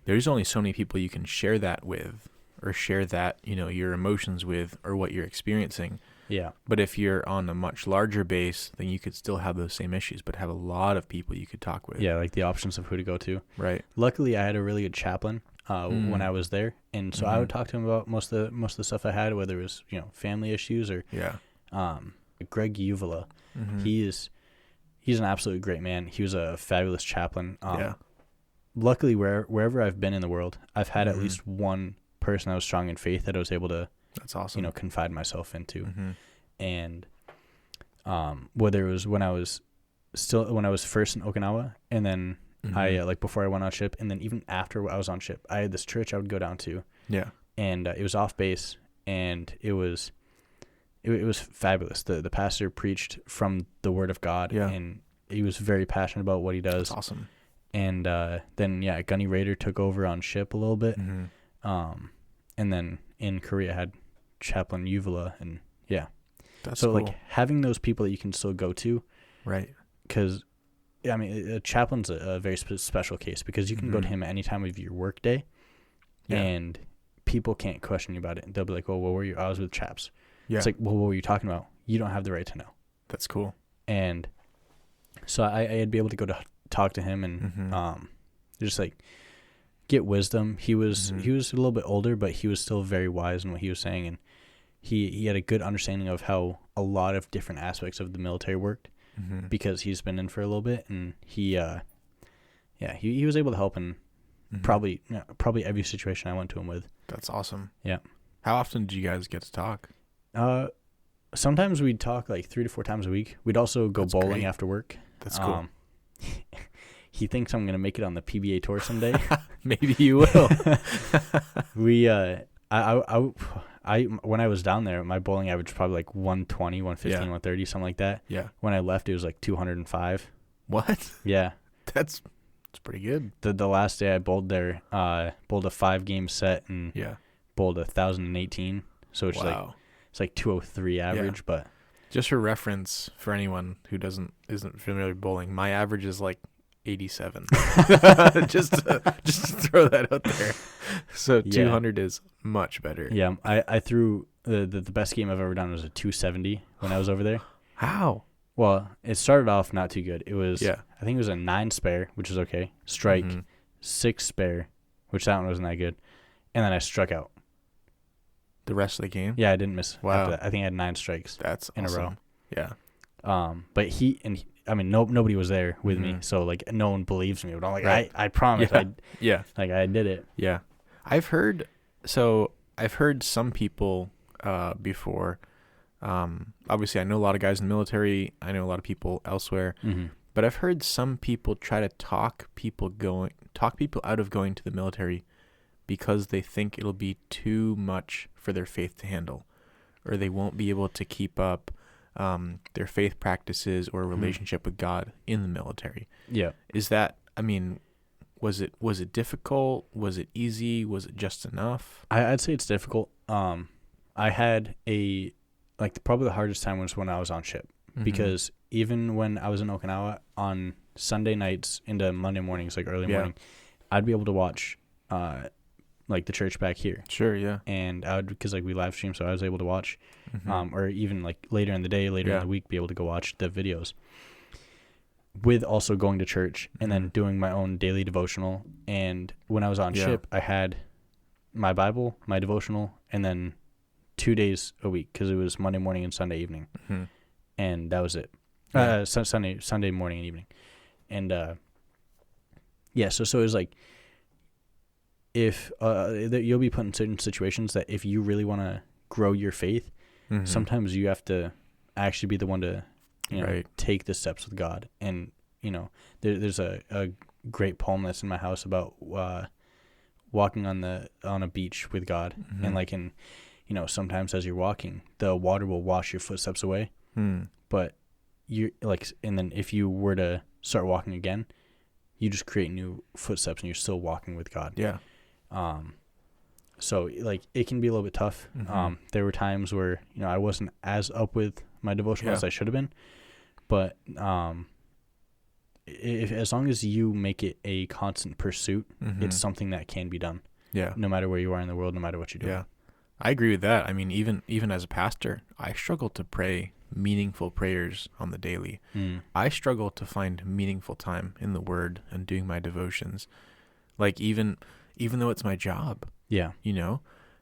there's only so many people you can share that with, or share that, you know, your emotions with, or what you're experiencing. Yeah. But if you're on a much larger base, then you could still have those same issues, but have a lot of people you could talk with. Yeah, like the options of who to go to. Right. Luckily, I had a really good chaplain when I was there, and so I would talk to him about most of the stuff I had, whether it was, you know, family issues or Greg Uvala. He's an absolutely great man. He was a fabulous chaplain. Luckily, wherever I've been in the world, I've had at least one person that was strong in faith that I was able to. That's awesome. You know, confide myself into. And whether it was when I was first in Okinawa, and then I like before I went on ship, and then even after I was on ship, I had this church I would go down to. Yeah. And it was off base, and it was fabulous. The pastor preached from the Word of God, and he was very passionate about what he does. That's awesome. And then Gunny Raider took over on ship a little bit. And then in Korea I had Chaplain Uvala, and that's so cool. like having those people that you can still go to, right? Because I mean, a chaplain's a very special case, because you can go to him at any time of your work day, and people can't question you about it. They'll be like, "Oh, what were you? I was with chaps." It's like, well, what were you talking about? You don't have the right to know. That's cool. And so I'd be able to go to talk to him, and just like get wisdom. He was a little bit older, but he was still very wise in what he was saying, and he had a good understanding of how a lot of different aspects of the military worked, because he's been in for a little bit, and he was able to help in probably every situation I went to him with. That's awesome. Yeah. How often did you guys get to talk? Sometimes we'd talk like 3 to 4 times a week. We'd also go bowling after work. That's cool. He thinks I'm gonna make it on the PBA tour someday. Maybe you will. I when I was down there, my bowling average was probably like 120, 115, 130, something like that. Yeah. When I left, it was like 205. What? Yeah. That's pretty good. The last day I bowled there, bowled a 5-game set and bowled 1,018. So it's like 203 average, but just for reference for anyone who isn't familiar with bowling, my average is like 87. just to throw that out there. So 200 is much better. Yeah, I threw the best game I've ever done was a 270 when I was over there. How? Well, it started off not too good. It was I think it was a 9 spare, which was okay. Strike, 6 spare, which that one wasn't that good, and then I struck out. The rest of the game? Yeah, I didn't miss. Wow. After that. I think I had 9 strikes. That's in awesome. a row. Yeah. But nobody was there with me, so like no one believes me. But I'm like, I promise, I did it. Yeah, I've heard some people before. Obviously, I know a lot of guys in the military. I know a lot of people elsewhere, But I've heard some people try to talk people out of going to the military because they think it'll be too much for their faith to handle, or they won't be able to keep up their faith practices or relationship with God in the military. Yeah. Is that, I mean, was it difficult? Was it easy? Was it just enough? I'd say it's difficult. I had probably the hardest time was when I was on ship, because even when I was in Okinawa on Sunday nights into Monday mornings, like early morning, I'd be able to watch the church back here. Sure, yeah. And I would, because we live stream, so I was able to watch, or even later in the day, later in the week, be able to go watch the videos. With also going to church and then doing my own daily devotional. And when I was on ship, I had my Bible, my devotional, and then 2 days a week, because it was Monday morning and Sunday evening. And that was it. Sunday morning and evening. And so it was if you'll be put in certain situations that if you really want to grow your faith, sometimes you have to actually be the one to take the steps with God. And there's a great poem that's in my house about walking on a beach with God, and sometimes as you're walking, the water will wash your footsteps away, but you and then if you were to start walking again, you just create new footsteps and you're still walking with God. So it can be a little bit tough. There were times where I wasn't as up with my devotional as I should have been, but if as long as you make it a constant pursuit, it's something that can be done. No matter where you are in the world, no matter what you do. I agree with that. I mean, even as a pastor, I struggle to pray meaningful prayers on the daily. I struggle to find meaningful time in the Word and doing my devotions. Even though it's my job.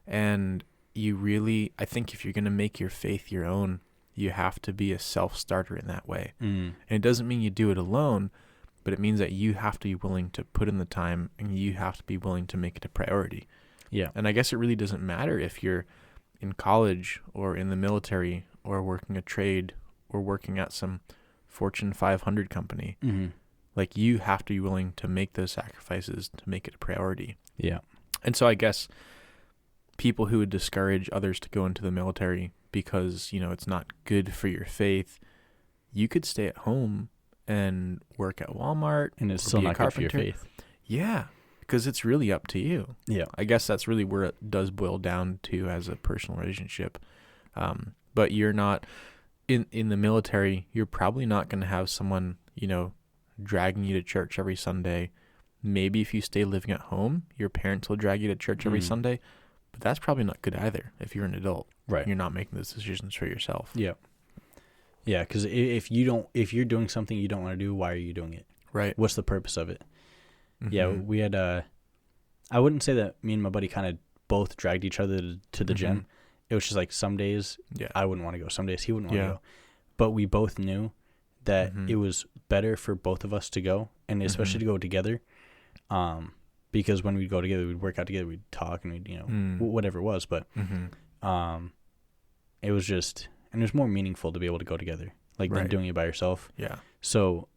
And you really, I think if you're going to make your faith your own, you have to be a self-starter in that way. And it doesn't mean you do it alone, but it means that you have to be willing to put in the time and you have to be willing to make it a priority. And I guess it really doesn't matter if you're in college or in the military or working a trade or working at some Fortune 500 company. You have to be willing to make those sacrifices to make it a priority. And so I guess people who would discourage others to go into the military because, it's not good for your faith, you could stay at home and work at Walmart. And it's still not good for your faith. Yeah, because it's really up to you. I guess that's really where it does boil down to as a personal relationship. But you're not, in the military, you're probably not going to have someone, dragging you to church every Sunday. Maybe if you stay living at home, your parents will drag you to church every Sunday, but that's probably not good either if you're an adult. Right. You're not making those decisions for yourself. Yeah, because if you're doing something you don't want to do, why are you doing it? Right. What's the purpose of it? Yeah, we had I wouldn't say that me and my buddy kind of both dragged each other to the gym. It was just some days I wouldn't want to go, some days he wouldn't want to go. But we both knew that it was better for both of us to go, and especially to go together. Because when we'd go together, we'd work out together, we'd talk, and we'd, whatever it was. But it was just, and it was more meaningful to be able to go together, than doing it by yourself. So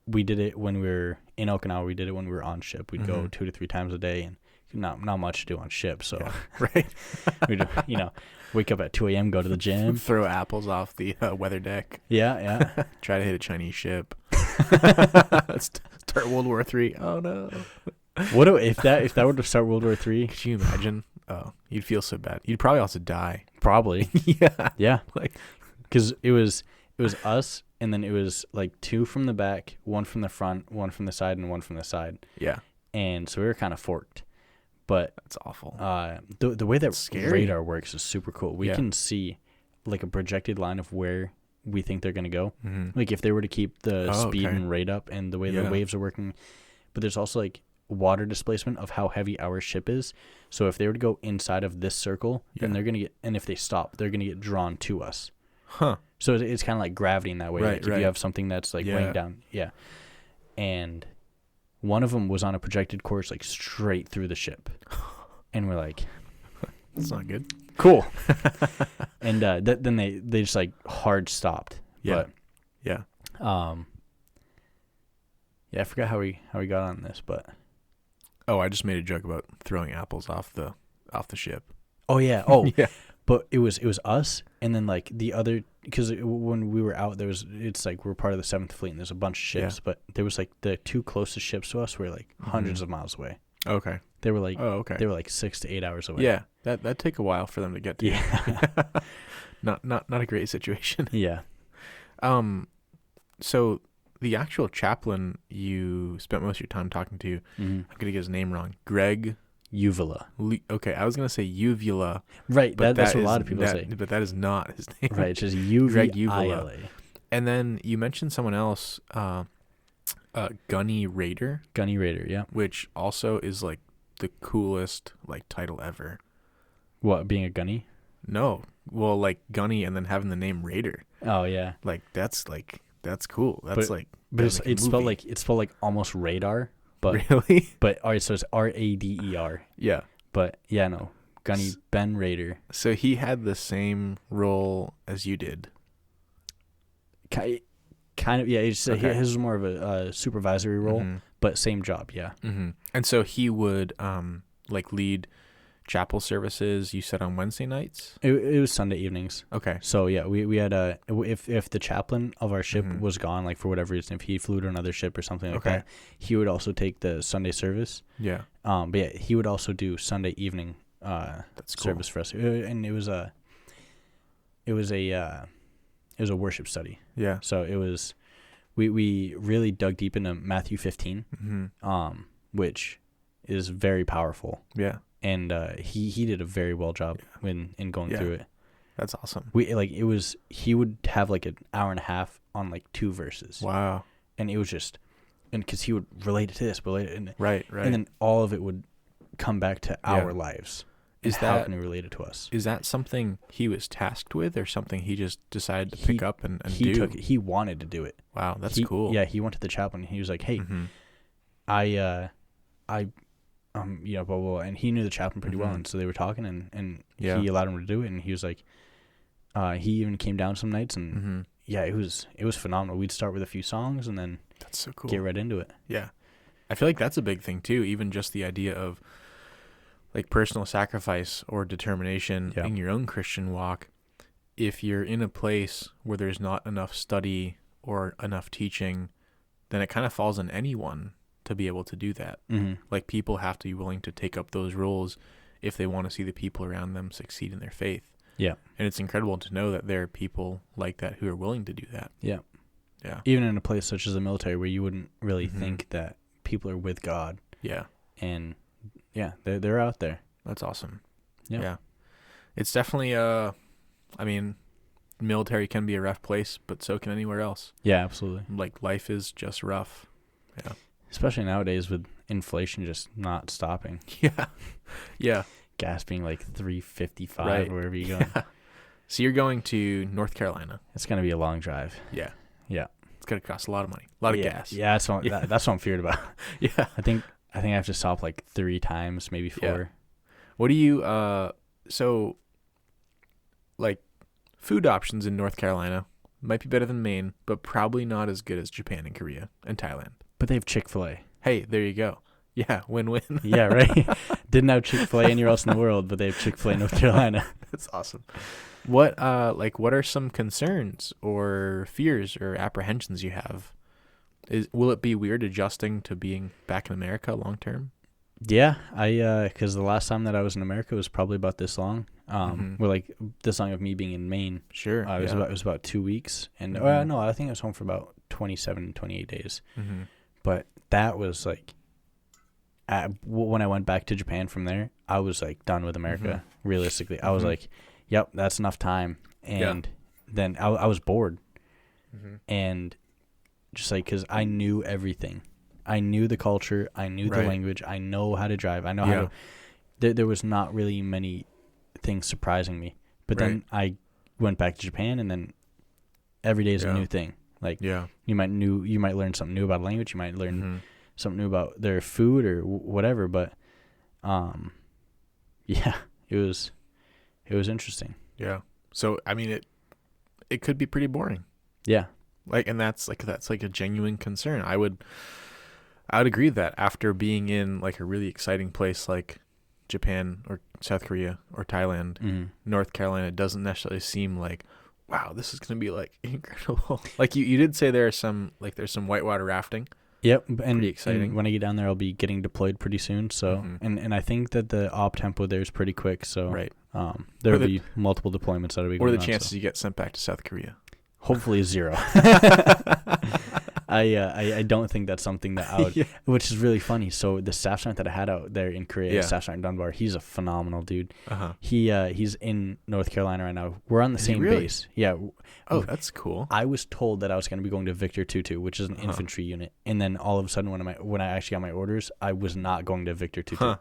we did it when we were in Okinawa. We did it when we were on ship. We'd go 2 to 3 times a day, and not much to do on ship. So we'd wake up at 2 a.m., go to the gym, throw apples off the weather deck. Try to hit a Chinese ship. Start World War III. Oh no! What if that were to start World War III? Could you imagine? Oh, you'd feel so bad. You'd probably also die. Probably. Yeah. Because it was us, and then it was 2 from the back, 1 from the front, 1 from the side, and 1 from the side. And so we were kind of forked. But that's awful. The way that radar works is super cool. We can see a projected line of where we think they're going to go. If they were to keep the speed and rate up and the way the waves are working. But there's also water displacement of how heavy our ship is. So if they were to go inside of this circle, then they're going to get, and if they stop, they're going to get drawn to us. So it's kind of like gravity in that way. If you have something that's weighing down. And one of them was on a projected course straight through the ship. And we're like, that's not good. Cool. And then they just hard stopped. But Yeah, I forgot how we got on this, but Oh, I just made a joke about throwing apples off the ship. oh yeah, oh Yeah. but it was us, and then like the other, because when we were out, it's like we're part of the 7th Fleet, and there's a bunch of ships, but there was like the 2 closest ships to us were like hundreds of miles away. Okay. They were like, okay. They were like 6 to 8 hours away. Yeah, that'd take a while for them to get to. Yeah. not a great situation. Yeah. So the actual chaplain you spent most of your time talking to, I'm gonna get his name wrong. Greg Uvula. Okay, I was gonna say Uvula. Right, that's what a lot of people say. But that is not his name. Right, it's just Uvula. And then you mentioned someone else, Gunny Raider. Gunny Raider, yeah. Which also is like the coolest like title ever. What, being a gunny? No, well, like Gunny and then having the name Raider. Oh yeah, like that's cool. But it's spelled like almost radar. But really? But all right, so it's Rader. Yeah. But yeah, no, Gunny Ben Raider. So he had the same role as you did. Kind of, yeah. His was more of a supervisory role, but same job, yeah. And so he would like lead chapel services. You said on Wednesday nights. It was Sunday evenings. Okay. So yeah, we had if the chaplain of our ship was gone, like for whatever reason, if he flew to another ship or something like that, he would also take the Sunday service. Yeah. But yeah, he would also do Sunday evening That's cool. service for us, and it was a worship study. Yeah. So it was, we really dug deep into Matthew 15, which is very powerful. Yeah. And he did a very well job in going through it. That's awesome. He would have like an hour and a half on like 2 verses. Wow. And it was just, and because he would relate it to this, right. And then all of it would come back to our lives. How can he relate it to us? Is that something he was tasked with, or something he just decided to pick up and do? He wanted to do it. Wow, that's cool. Yeah, he went to the chaplain. He was like, "Hey, I blah, blah, blah," and he knew the chaplain pretty well, and so they were talking, and he allowed him to do it, and he was like, he even came down some nights, and it was phenomenal. We'd start with a few songs, and then that's so cool. Get right into it. Yeah, I feel like that's a big thing too. Even just the idea of like personal sacrifice or determination in your own Christian walk. If you're in a place where there's not enough study or enough teaching, then it kind of falls on anyone to be able to do that. Like people have to be willing to take up those roles if they want to see the people around them succeed in their faith. Yeah. And it's incredible to know that there are people like that who are willing to do that. Yeah. Yeah. Even in a place such as the military where you wouldn't really think that people are with God. Yeah. And yeah, they're out there. That's awesome. Yep. Yeah. It's definitely military can be a rough place, but so can anywhere else. Yeah, absolutely. Like life is just rough. Yeah. Especially nowadays with inflation just not stopping. Yeah. Yeah. Gas being like $3.55 wherever you go. Yeah. So you're going to North Carolina. It's going to be a long drive. Yeah. Yeah. It's going to cost a lot of money. A lot of gas. Yeah, that's what I'm feared about. Yeah. I think I have to stop like 3 times, maybe 4. Yeah. What do you so like food options in North Carolina might be better than Maine, but probably not as good as Japan and Korea and Thailand. But they have Chick-fil-A. Hey, there you go. Yeah, win-win. Yeah, right. Didn't have Chick-fil-A anywhere else in the world, but they have Chick-fil-A in North Carolina. That's awesome. What are some concerns or fears or apprehensions you have? Will it be weird adjusting to being back in America long term? Yeah, because the last time that I was in America was probably about this long. Well, like this long of me being in Maine. Sure. It was about 2 weeks, and no, I think I was home for about 27, 28 days. But that was like, when I went back to Japan from there, I was like done with America. Realistically, I was like, yep, that's enough time. And then I was bored, and just like, because I knew everything. I knew the culture. I knew the language. I know how to drive. I know how to. There was not really many things surprising me. But then I went back to Japan, and then every day is a new thing. Like you might learn something new about a language. You might learn something new about their food or whatever. But it was interesting. Yeah. So I mean, it could be pretty boring. Yeah. Like, and that's like a genuine concern. I would I would agree that after being in like a really exciting place like Japan or South Korea or Thailand, North Carolina doesn't necessarily seem like, wow, this is going to be like incredible. Like you did say there's some whitewater rafting. Yep, and pretty exciting. And when I get down there, I'll be getting deployed pretty soon. So, and I think that the op tempo there is pretty quick. So, right, there'll be multiple deployments that'll be. What going are the on, chances you get sent back to South Korea? Hopefully 0. I don't think that's something that I would, which is really funny. So the staff sergeant that I had out there in Korea, Staff Sergeant Dunbar, he's a phenomenal dude. He's in North Carolina right now. We're on the same base. Yeah. Oh, that's cool. I was told that I was going to be going to Victor 22, which is an infantry unit, and then all of a sudden when I actually got my orders, I was not going to Victor 22.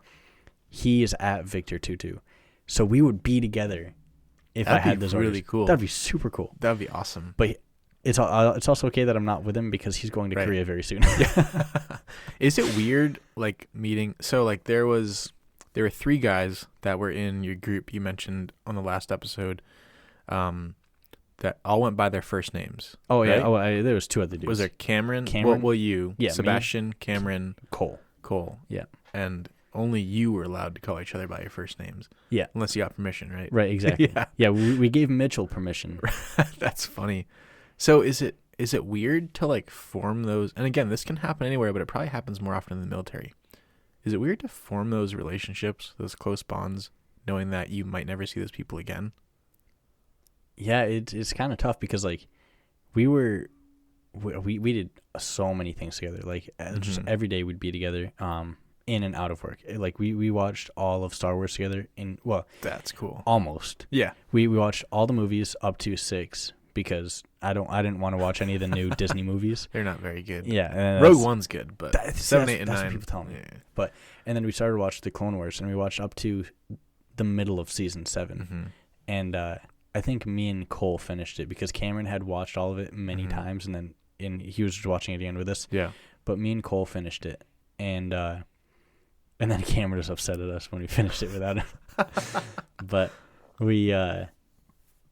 He is at Victor 22, so we would be together. If I had those orders, cool. That'd be super cool. That'd be awesome. But it's also okay that I'm not with him because he's going to Korea very soon. Is it weird like meeting? So like there were 3 guys that were in your group you mentioned on the last episode, that all went by their first names. Oh right? Yeah. There was 2 other dudes. Was there Cameron? Well, you? Yeah. Sebastian, me, Cameron, Cole. Yeah. And only you were allowed to call each other by your first names. Yeah. Unless you got permission, right? Right, exactly. Yeah, we gave Mitchell permission. That's funny. So is it weird to like form those? And again, this can happen anywhere, but it probably happens more often in the military. Is it weird to form those relationships, those close bonds, knowing that you might never see those people again? Yeah, it's kind of tough because like we did so many things together. Like just every day we'd be together. In and out of work. Like we watched all of Star Wars together that's cool. Almost. Yeah. We watched all the movies up to 6 because I didn't want to watch any of the new Disney movies. They're not very good. Yeah. Rogue One's good, but 7, 8, and 9. That's what people tell me. Yeah. And then we started watching the Clone Wars and we watched up to the middle of season 7. And I think me and Cole finished it because Cameron had watched all of it many times and he was just watching it again with us. Yeah. But me and Cole finished it and then Cameron was upset at us when we finished it without him. But we, and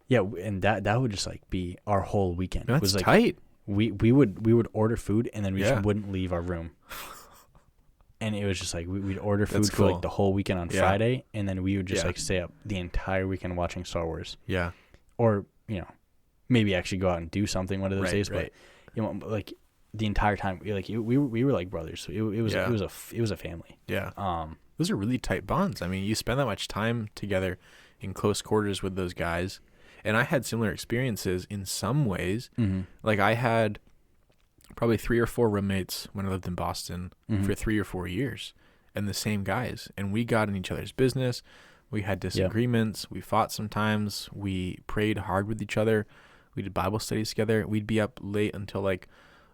that would just like be our whole weekend. That's it was like tight. We would order food and then we just wouldn't leave our room. And it was just like we'd order food for like the whole weekend on Friday, and then we would just like stay up the entire weekend watching Star Wars. Yeah. Or maybe actually go out and do something one of those days. Right. But like the entire time, we were like brothers. It was a family. Yeah. Those are really tight bonds. I mean, you spend that much time together in close quarters with those guys, and I had similar experiences in some ways. Like I had probably 3 or 4 roommates when I lived in Boston for 3 or 4 years, and the same guys, and we got in each other's business. We had disagreements. We fought sometimes. We prayed hard with each other. We did Bible studies together. We'd be up late until like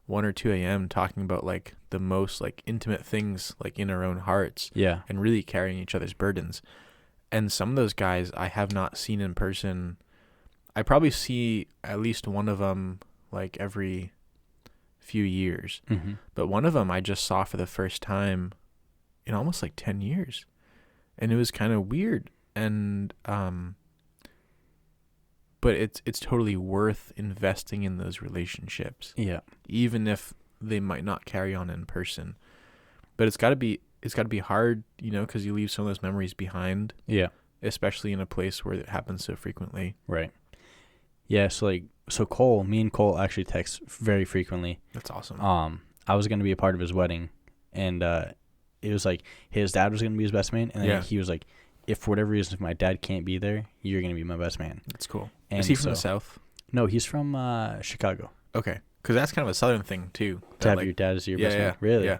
1 or 2 a.m. talking about like the most like intimate things like in our own hearts. Yeah. And really carrying each other's burdens. And some of those guys I have not seen in person. I probably see at least one of them like every few years. But one of them I just saw for the first time in almost like 10 years. And it was kind of weird. And but it's totally worth investing in those relationships. Yeah. Even if they might not carry on in person. But it's got to be hard, because you leave some of those memories behind. Yeah. Especially in a place where it happens so frequently. Right. Yeah, so me and Cole actually text very frequently. That's awesome. I was going to be a part of his wedding, and it was like his dad was going to be his best man, and then he was like, if for whatever reason, if my dad can't be there, you're going to be my best man. That's cool. And is he from the South? No, he's from Chicago. Okay. Because that's kind of a Southern thing, too. To have your dad as your best man. Really? Yeah.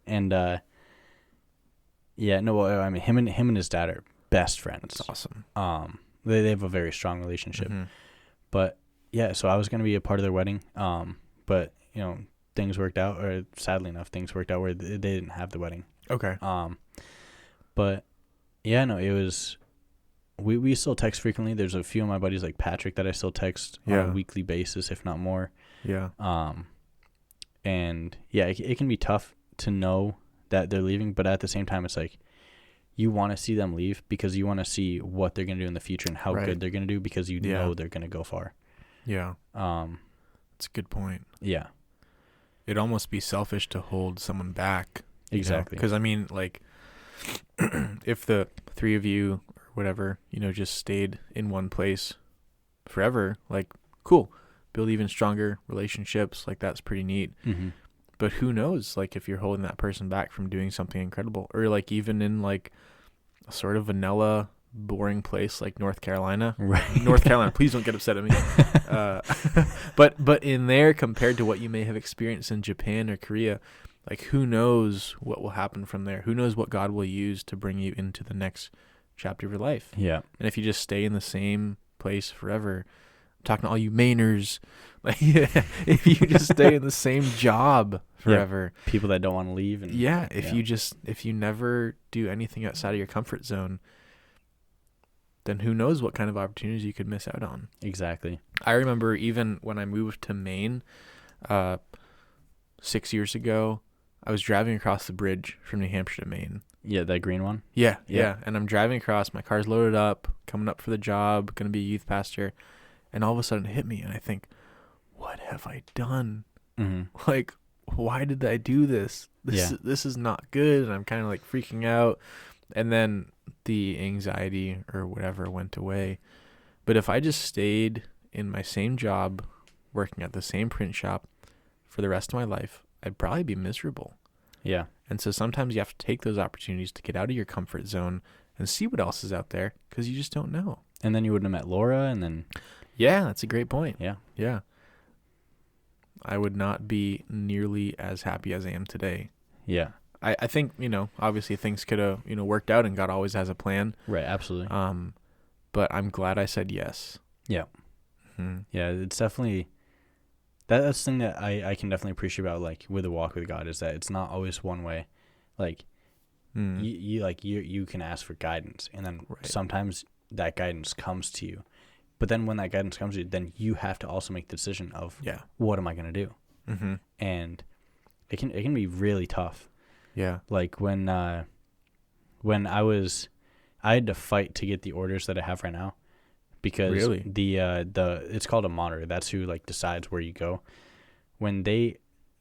And, I mean, him and his dad are best friends. That's awesome. They have a very strong relationship. But, yeah, so I was going to be a part of their wedding. But, things worked out, or sadly enough, things worked out where they didn't have the wedding. Okay. But, yeah, no, it was... We still text frequently. There's a few of my buddies like Patrick that I still text on a weekly basis, if not more. Yeah. And yeah, it can be tough to know that they're leaving, but at the same time, it's like you want to see them leave because you want to see what they're going to do in the future and how good they're going to do because know they're going to go far. Yeah. That's a good point. Yeah. it'd almost be selfish to hold someone back. Exactly. Because, I mean, like, if the three of you or whatever, just stayed in one place forever, like, cool. Build even stronger relationships. Like, that's pretty neat. Mm-hmm. But who knows, like, if you're holding that person back from doing something incredible, or like even in like a sort of vanilla, boring place like North Carolina. Right. North Carolina, please don't get upset at me. But in there, compared to what you may have experienced in Japan or Korea, like, who knows what will happen from there? Who knows what God will use to bring you into the next chapter of your life? Yeah. And if you just stay in the same place forever, I'm talking to all you Mainers, like, if you just stay in the same job forever, people that don't want to leave, and if you never do anything outside of your comfort zone, then who knows what kind of opportunities you could miss out on. Exactly. I remember even when I moved to Maine 6 years ago, I was driving across the bridge from New Hampshire to Maine. Yeah, that green one. Yeah. And I'm driving across, my car's loaded up, coming up for the job, going to be a youth pastor, and all of a sudden it hit me, and I think, what have I done? Mm-hmm. Like, why did I do this? This is not good, and I'm kind of like freaking out. And then the anxiety or whatever went away. But if I just stayed in my same job, working at the same print shop for the rest of my life, I'd probably be miserable. Yeah. And so sometimes you have to take those opportunities to get out of your comfort zone and see what else is out there, because you just don't know. And then you wouldn't have met Laura, and then... Yeah, that's a great point. Yeah. I would not be nearly as happy as I am today. Yeah. I think, obviously things could have, worked out, and God always has a plan. Right, absolutely. But I'm glad I said yes. Yeah. Mm-hmm. Yeah, it's definitely... That's the thing that I can definitely appreciate about, like, with the walk with God, is that it's not always one way. Like, you can ask for guidance, and then sometimes that guidance comes to you. But then when that guidance comes to you, then you have to also make the decision of, what am I going to do? Mm-hmm. And it can be really tough. Yeah. Like when I had to fight to get the orders that I have right now, because really? the it's called a monitor. That's who like decides where you go. When they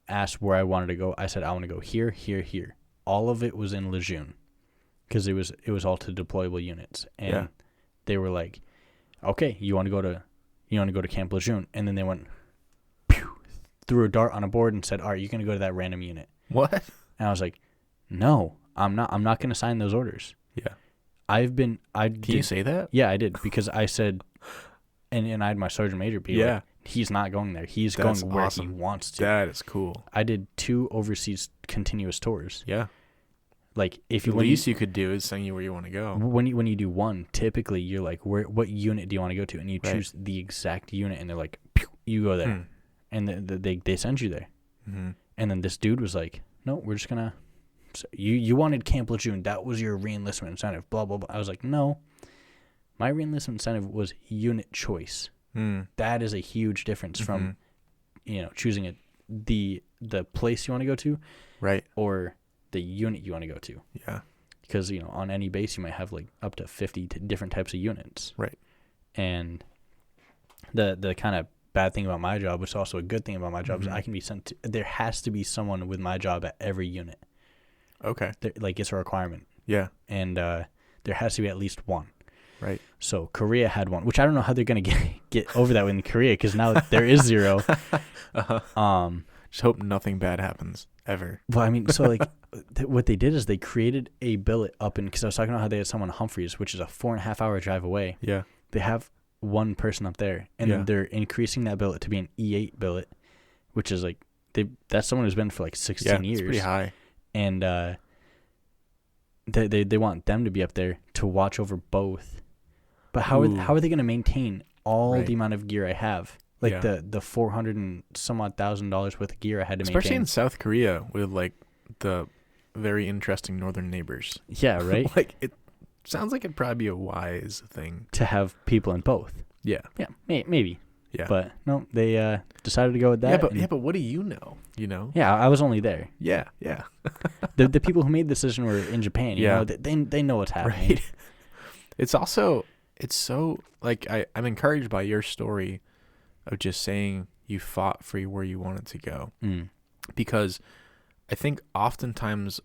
asked where I wanted to go, I said I want to go here, here, here. All of it was in Lejeune, because it was all to deployable units, and they were like, okay, you want to go to Camp Lejeune, and then they went, pew, threw a dart on a board and said, all right, you're gonna go to that random unit. What? And I was like, no, I'm not gonna sign those orders. Yeah. Can you say that? Yeah, I did, because I said, and I had my sergeant major be like, he's not going there. He's going where he wants to. That is cool. I did 2 overseas continuous tours. Yeah. Like, if the least you could do is send you where you want to go. When you do one, typically you're like, what unit do you want to go to? And you choose the exact unit, and they're like, pew, you go there, and they send you there. Mm-hmm. And then this dude was like, no, we're just gonna. So you wanted Camp Lejeune. That was your reenlistment incentive. Blah blah blah. I was like, no, my reenlistment incentive was unit choice. That is a huge difference from, choosing the place you want to go to, right, or the unit you want to go to. Yeah. Because, on any base you might have like up to 50 different types of units. Right. And the kind of bad thing about my job, which is also a good thing about my job, is I can be sent to, there has to be someone with my job at every unit. Okay. It's a requirement. Yeah. And there has to be at least one. Right. So Korea had one, which I don't know how they're going to get over that in Korea, because now there is 0. Just hope nothing bad happens ever. Well, I mean, so like what they did is they created a billet up in, because I was talking about how they had someone in Humphreys, which is a 4.5-hour drive away. Yeah. They have one person up there, and then they're increasing that billet to be an E8 billet, which is like that's someone who's been for like 16 years. It's pretty high. And they want them to be up there to watch over both. But how are they going to maintain all the amount of gear I have? Like the $400 and some odd $1,000 worth of gear I had to maintain. Especially in South Korea with like the very interesting northern neighbors. Yeah, right? Like, it sounds like it'd probably be a wise thing to have people in both. Yeah. Yeah, maybe. Yeah. But no, they decided to go with that. But what do you know? Yeah, I was only there. Yeah. the people who made the decision were in Japan. You know, they know what's happening. Right. It's so like I'm encouraged by your story of just saying you fought for where you wanted to go. Because I think oftentimes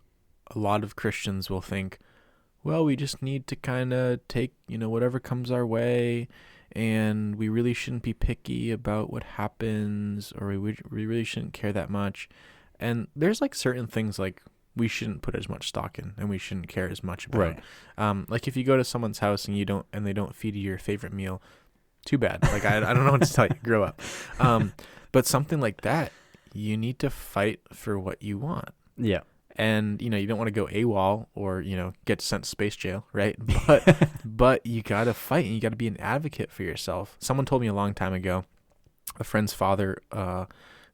a lot of Christians will think, well, we just need to kind of take, whatever comes our way, and we really shouldn't be picky about what happens, or we really shouldn't care that much. And there's like certain things like we shouldn't put as much stock in, and we shouldn't care as much about. Right. Like if you go to someone's house and they don't feed you your favorite meal, too bad. Like I don't know what to tell you. Grow up. But something like that, you need to fight for what you want. Yeah. And, you don't want to go AWOL or, get sent to space jail, right? But you got to fight, and you got to be an advocate for yourself. Someone told me a long time ago, a friend's father,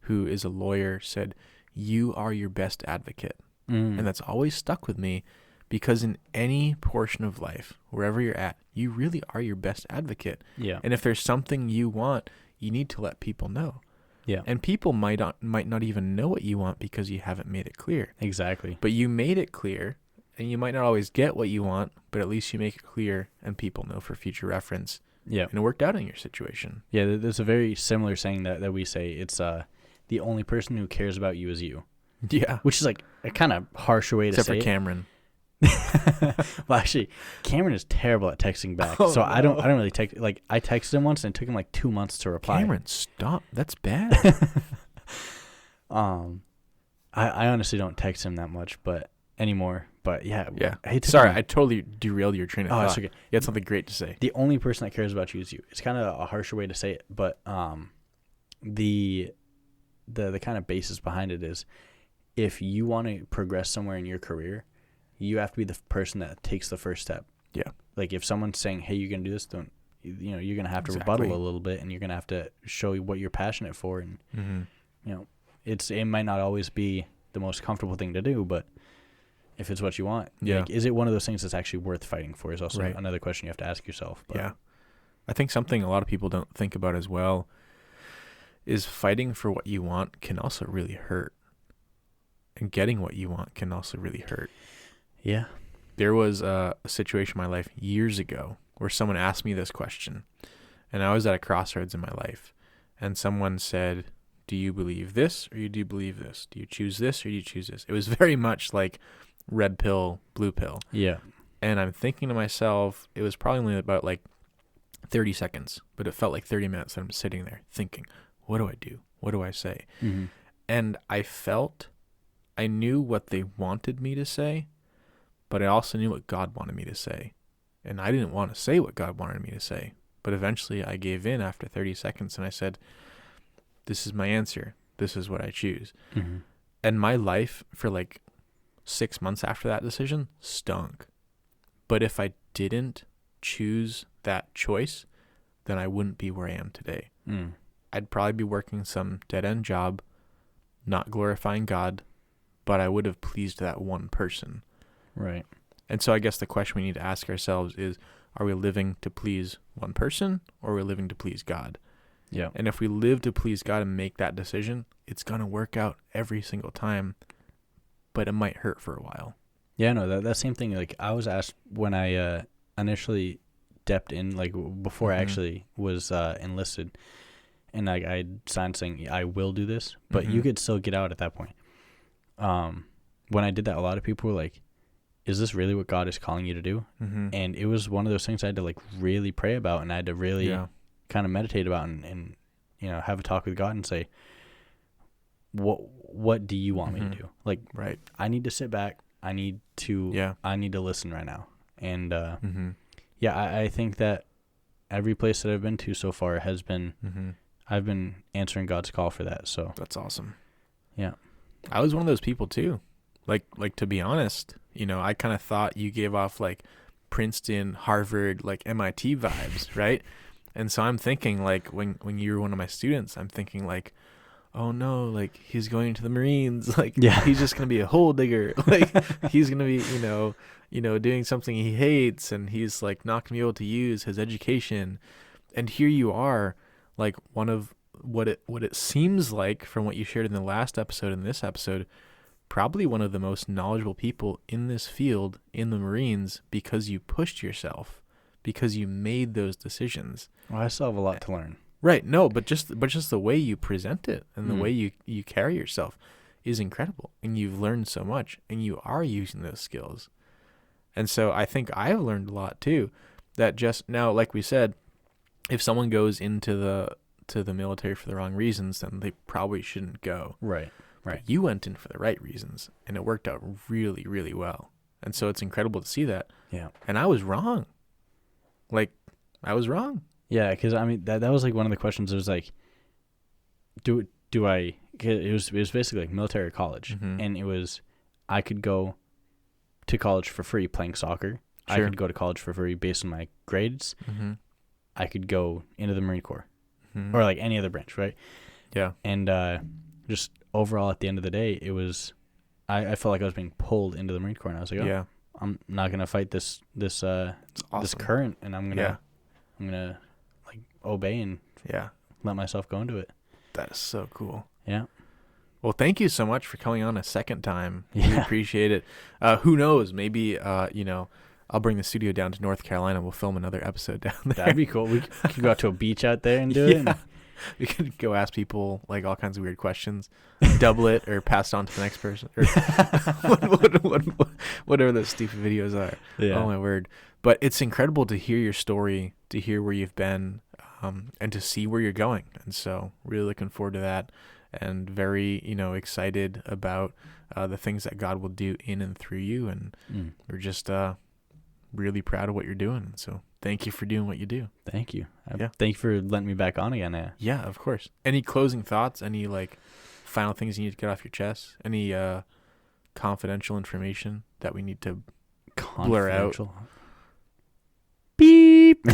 who is a lawyer, said, you are your best advocate. And that's always stuck with me, because in any portion of life, wherever you're at, you really are your best advocate. Yeah. And if there's something you want, you need to let people know. Yeah. And people might not even know what you want because you haven't made it clear. Exactly. But you made it clear, and you might not always get what you want, but at least you make it clear and people know for future reference. Yeah. And it worked out in your situation. Yeah, there's a very similar saying that we say. It's the only person who cares about you is you. Yeah. Which is like a kind of harsher way to say it. Except for Cameron. Well, actually, Cameron is terrible at texting back. Oh, so no. I don't really text. Like, I texted him once and it took him like 2 months to reply. Cameron, stop. That's bad. I honestly don't text him that much, but anymore. But yeah. Sorry, I totally derailed your train of thought. It's okay. You had something great to say. The only person that cares about you is you. It's kind of a harsher way to say it, but the kind of basis behind it is, if you want to progress somewhere in your career, you have to be the person that takes the first step. Yeah. Like if someone's saying, "Hey, you're gonna do this," you're gonna have to Exactly. rebuttal a little bit, and you're gonna have to show what you're passionate for, and it might not always be the most comfortable thing to do, but if it's what you want, like, is it one of those things that's actually worth fighting for? Is also another question you have to ask yourself. But. Yeah, I think something a lot of people don't think about as well is fighting for what you want can also really hurt. And getting what you want can also really hurt. Yeah. There was a situation in my life years ago where someone asked me this question, and I was at a crossroads in my life, and someone said, do you believe this or do you believe this? Do you choose this or do you choose this? It was very much like red pill, blue pill. Yeah. And I'm thinking to myself, it was probably only about like 30 seconds, but it felt like 30 minutes that I'm sitting there thinking, what do I do? What do I say? Mm-hmm. And I knew what they wanted me to say, but I also knew what God wanted me to say. And I didn't want to say what God wanted me to say. But eventually I gave in after 30 seconds and I said, this is my answer. This is what I choose. Mm-hmm. And my life for like 6 months after that decision stunk. But if I didn't choose that choice, then I wouldn't be where I am today. Mm. I'd probably be working some dead-end job, not glorifying God, but I would have pleased that one person. Right. And so I guess the question we need to ask ourselves is, are we living to please one person, or are we living to please God? Yeah. And if we live to please God and make that decision, it's going to work out every single time, but it might hurt for a while. Yeah, no, that same thing. Like, I was asked when I initially stepped in, like before I actually was enlisted, and I signed saying I will do this, but you could still get out at that point. When I did that, a lot of people were like, is this really what God is calling you to do? Mm-hmm. And it was one of those things I had to like really pray about, and I had to really kind of meditate about and have a talk with God and say, what do you want me to do? Like, right. I need to sit back. I need to listen right now. And I think that every place that I've been to so far has been I've been answering God's call for that. So that's awesome. Yeah. I was one of those people too. Like to be honest, I kind of thought you gave off like Princeton, Harvard, like MIT vibes, right? And so I'm thinking like when you were one of my students, I'm thinking like, oh no, like he's going to the Marines, like he's just gonna be a hole digger, like he's gonna be doing something he hates, and he's like not gonna be able to use his education. And here you are, like one of what it seems like from what you shared in the last episode and this episode, probably one of the most knowledgeable people in this field in the Marines, because you pushed yourself, because you made those decisions. Well, I still have a lot to learn. Right. No, but just the way you present it and the way you carry yourself, is incredible, and you've learned so much, and you are using those skills. And so I think I've learned a lot too, that just now, like we said, if someone goes into the military for the wrong reasons, then they probably shouldn't go. Right. But you went in for the right reasons, and it worked out really, really well. And so it's incredible to see that. Yeah. And I was wrong. Like, I was wrong. Yeah, because I mean that was like one of the questions. It was like, do I? It was basically like military or college, and it was I could go to college for free playing soccer. Sure. I could go to college for free based on my grades. I could go into the Marine Corps or like any other branch, right? Yeah. And just overall, at the end of the day, it was I felt like I was being pulled into the Marine Corps, and I was like, oh, I'm not gonna fight this awesome. This current, and I'm gonna like obey and let myself go into it. That is so cool. Yeah. Well, thank you so much for coming on a second time. We appreciate it. Who knows? Maybe I'll bring the studio down to North Carolina. We'll film another episode down there. That'd be cool. We could go out to a beach out there and do it. And we could go ask people like all kinds of weird questions, double it or pass it on to the next person, or whatever those stupid videos are. Yeah. Oh my word! But it's incredible to hear your story, to hear where you've been, and to see where you're going. And so, really looking forward to that, and very excited about the things that God will do in and through you. And we're just really proud of what you're doing. So thank you for doing what you do. Thank you. Thank you for letting me back on again. Yeah, of course. Any closing thoughts? Any like final things you need to get off your chest? Any confidential information that we need to blur out? Beep.